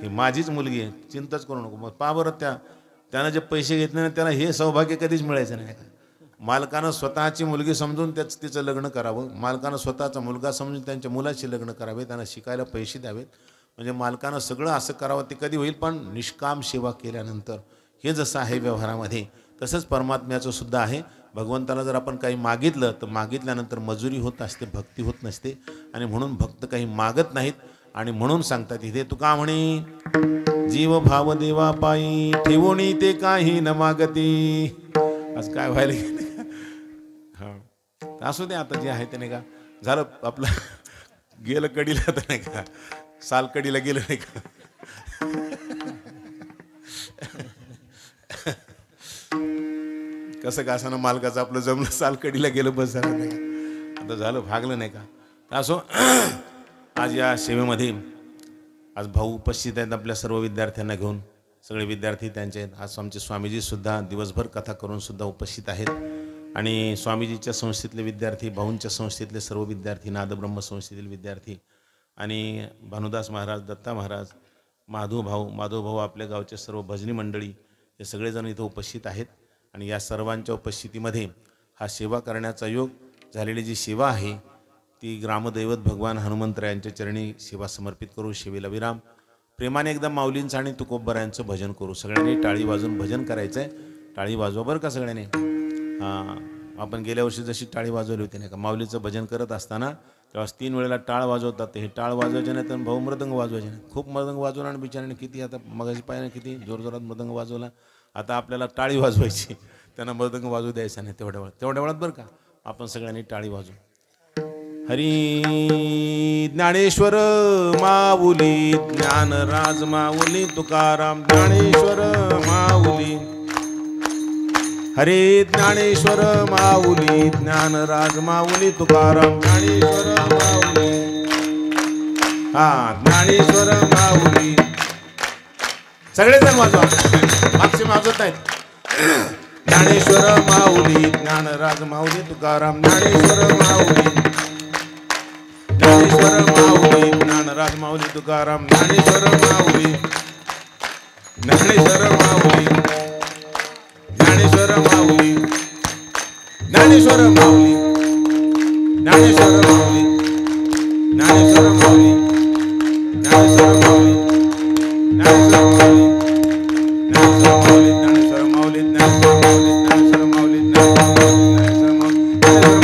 ही माझीच मुलगी आहे, चिंताच करू नको. मग पहा बरं, त्यानं जे पैसे घेतले ना त्याला हे सौभाग्य कधीच मिळायचं नाही का. मालकानं स्वतःची मुलगी समजून तिचं लग्न करावं, मालकानं स्वतःचा मुलगा समजून त्यांच्या मुलाशी लग्न करावे, त्यांना शिकायला पैसे द्यावेत. म्हणजे मालकानं सगळं असं करावं. ते कधी होईल, पण निष्काम सेवा केल्यानंतर. हे जसं आहे व्यवहारामध्ये तसंच परमात्म्याचं सुद्धा आहे. भगवंताला जर आपण काही मागितलं तर मागितल्यानंतर मजुरी होत असते, भक्ती होत नसते. आणि म्हणून भक्त काही मागत नाहीत. आणि म्हणून सांगतात इथे तुका म्हणे, जीव भाव देवा पायी ठेवणी ते काही न मागती. आज काय व्हायला गेलं हां, असू दे आता जे आहे ते नाही का. झालं आपलं गेलं कडीला तर नाही का, साल कडीला गेलं नाही का. कसं का असं मालकाचं आपलं जमलं, साल कडीला गेलं बस झालं नाही का. आता झालं भागलं नाही का. असो आज या सेवेमध्ये आज भाऊ उपस्थित आहेत आपल्या सर्व विद्यार्थ्यांना घेऊन. सगळे विद्यार्थी त्यांचे आहेत. आज आमचे स्वामीजीसुद्धा दिवसभर कथा करून सुद्धा उपस्थित आहेत. आणि स्वामीजीच्या संस्थेतले विद्यार्थी, भाऊंच्या संस्थेतले सर्व विद्यार्थी, नादब्रह्म संस्थेतील विद्यार्थी आणि भानुदास महाराज, दत्ता महाराज, माधवभाऊ आपल्या गावचे सर्व भजनी मंडळी हे सगळेजण इथं उपस्थित आहेत. आणि या सर्वांच्या उपस्थितीमध्ये हा सेवा करण्याचा योग झालेली जी सेवा आहे ती ग्रामदैवत भगवान हनुमंतरायांच्या चरणी सेवा समर्पित करू. सेवेला विराम. प्रेमाने एकदा माऊलींचं आणि तुकोबरायांचं भजन करू. सगळ्यांनी टाळी वाजवून भजन करायचं आहे. टाळी वाजवा बरं का सगळ्यांनी. हां, आपण गेल्या वर्षी जशी टाळी वाजवली होती नाही का, माऊलीचं भजन करत असताना तेव्हा 3 वेळेला टाळ वाजवतात. हे टाळ वाजवायचे नाही तर भाऊ मृदंग वाजवायचे नाही. खूप मृदंग वाजवला आणि बिचाराने किती, आता मगाशी पाहिजे किती जोरजोरात मृदंग वाजवला. आता आपल्याला टाळी वाजवायची, त्यांना मृदंग वाजवू द्यायचा नाही. तेवढ्या वेळात बरं का आपण सगळ्यांनी टाळी वाजवू. हरी ज्ञानेश्वर माऊली, ज्ञानराज माऊली तुकाराम, ज्ञानेश्वर माऊली. हरे ज्ञानेश्वर माऊली, ज्ञानराज माऊली तुकाराम, ज्ञानेश्वर माऊली. हा, ज्ञानेश्वर माऊली. सगळेजण वाजवा, मागचे वाजवत आहेत. ज्ञानेश्वर माऊली, ज्ञानराज माऊली तुकाराम, ज्ञानेश्वर माऊली. ज्ञानेश्वर माऊली, ज्ञानराज माऊली तुकाराम, ज्ञानेश्वर माऊली. ज्ञानेश्वर माऊली, ज्ञानेश्वर माऊली. ज्ञानेश्वर माऊली, ज्ञानेश्वर माऊली. ज्ञानेश्वर माऊली, ज्ञानेश्वर माऊली. ज्ञानेश्वर माऊली, ज्ञानेश्वर माऊली. ज्ञानेश्वर माऊली, ज्ञानेश्वर माऊली. ज्ञानेश्वर माऊली, ज्ञानेश्वर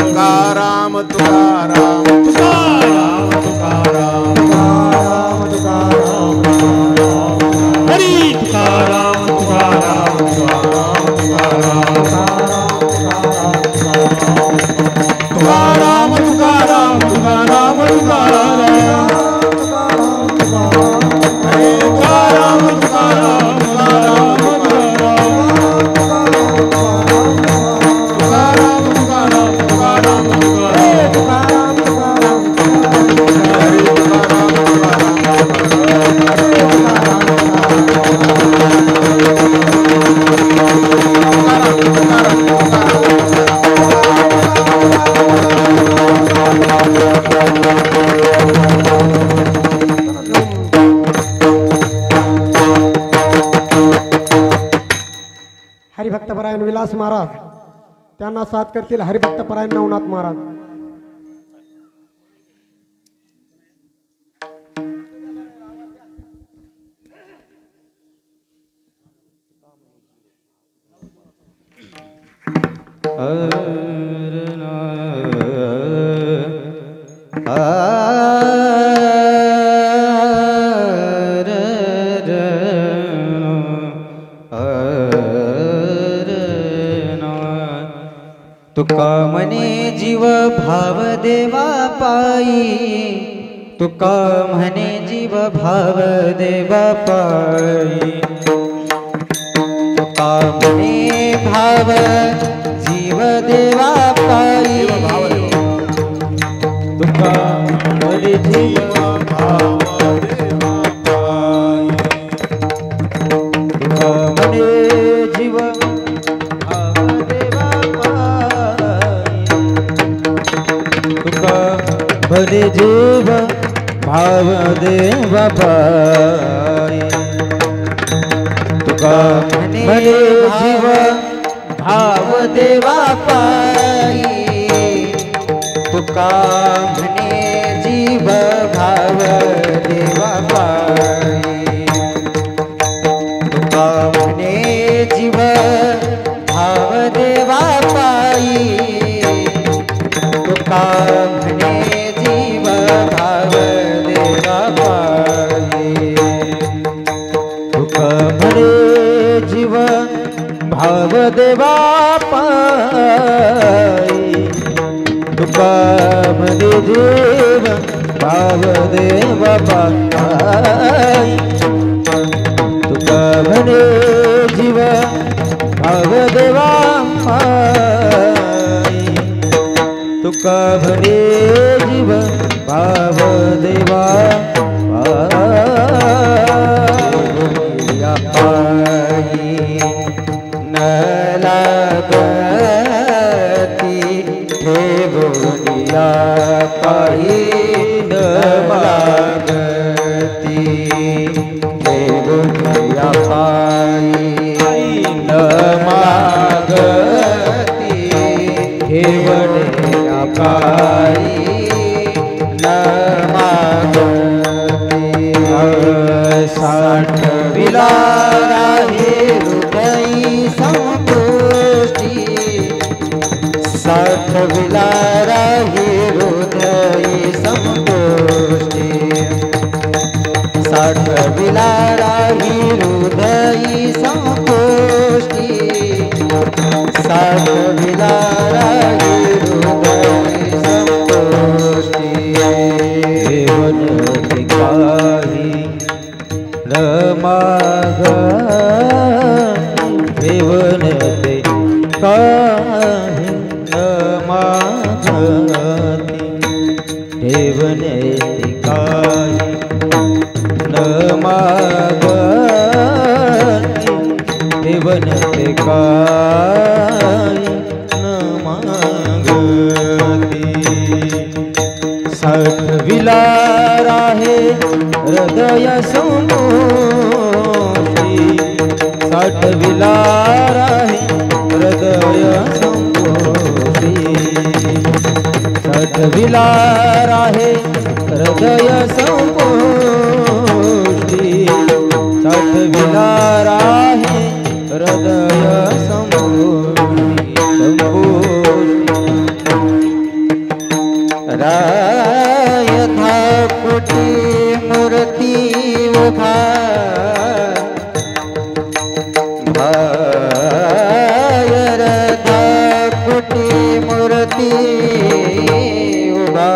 तुकाराम तुकाराम तुकाराम तुकाराम तुकाराम हरी तुकाराम तुकाराम तुकाराम तुकाराम तुकाराम तुकाराम हरिभक्तपरायण विलास महाराज, त्यांना साथ करतील हरिभक्तपरायण नवनाथ महाराज. तुका मने जीव भाव देवा पाई, तुका मने जीव भाव देवा पाई, तुका मने भाव जीव देवा पाई, तुका मने जीव भाव देवा पाई, तुका मने जीव भले जीव भाव देव पाई, तुका भले जीव भाव देवा पाई, तुका भले जीव भाव देवा पाई, तुका भले जीव भाव देवा पाई, तुका भले जीव भाव देवा पाई, तुका भले जीव भाव देवा पाई, तुका भले जीव भाव देवा पाई, तुका भले जीव भाव देवा पाई, तुका भले जीव भाव देवा पाई, न लागती हे बोलिया पाई, न लागती हे बोलिया पाई, न मागती हे बोलिया पाई, न मागती साठ विलारा हे हृदय संतुष्टि, साठ विलारा हे हृदय संतुष्टि, साठ विलारा हे हृदय संतुष्टि, साठ विलारा हे हृदय संतुष्टि, देवन दिखाही न माग, देवन ते काहे न मागती, देवन ते काहे न मागती, देवन ते काहे न मागती, साठ विलारा हे हृदय संतोषी, साठ विलारा हे हृदय संतोषी, साठ विलारा हे हृदय संतोषी, साठ विलारा हे हृदय संतोषी, रायथा कुटी मूर्ति उभा, भायरथा कुटी मूर्ति उभा,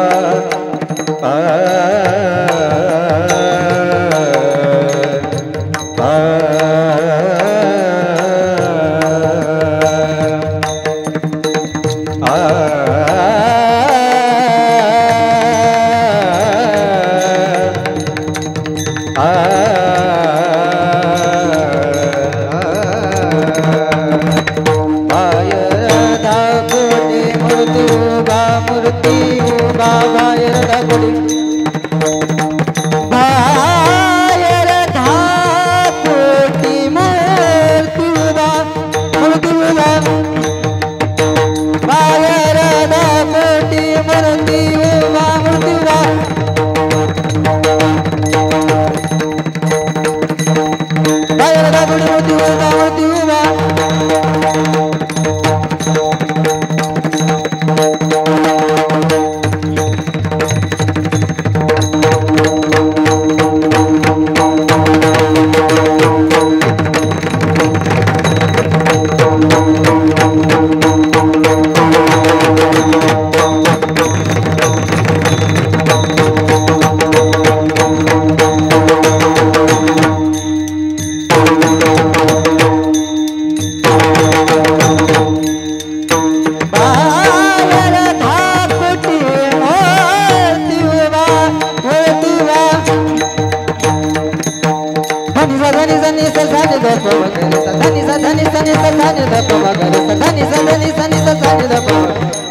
धनि ध प म ग रे सा धनि सा धनि सा नि सा सा नि ध प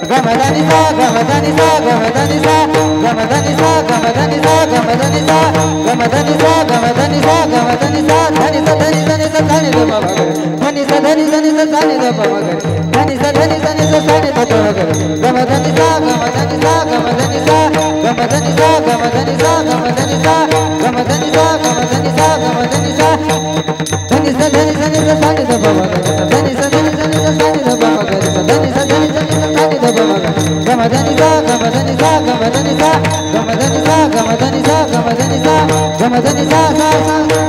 ग म धनि सा ग म धनि सा ग म धनि सा ग म धनि सा ग म धनि सा ग म धनि सा ग म धनि सा ग म धनि सा ग म धनि सा धनि सा धनि सा नि सा सा नि ध प म ग रे धनि सा धनि सा नि सा सा नि ध प म ग रे धनि सा धनि सा नि सा सा नि ध प म ग रे ग म धनि सा ग म धनि सा ग म धनि सा ग म धनि सा ग म धनि सा ग म धनि सा ग म धनि सा ग म धनि सा ग म धनि सा धनि सा धनि सा नि सा सा नि ध प म ग रे धनि सा धनि सा नि सा सा नि ध प म ग रे धनि सा धनि सा नि सा सा नि ध प म ग रे ग म धनि सा ग म धनि सा ग म धनि सा ग म धनि सा ग म धनि सा ग म धनि सा ग म धनि सा सा सा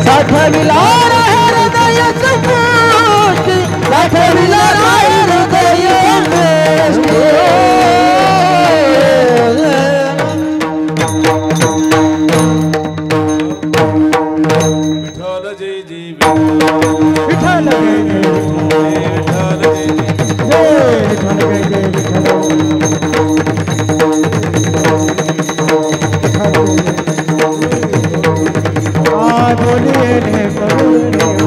साठ विलार हृदय संपुष्टि साठ विलार बोलिए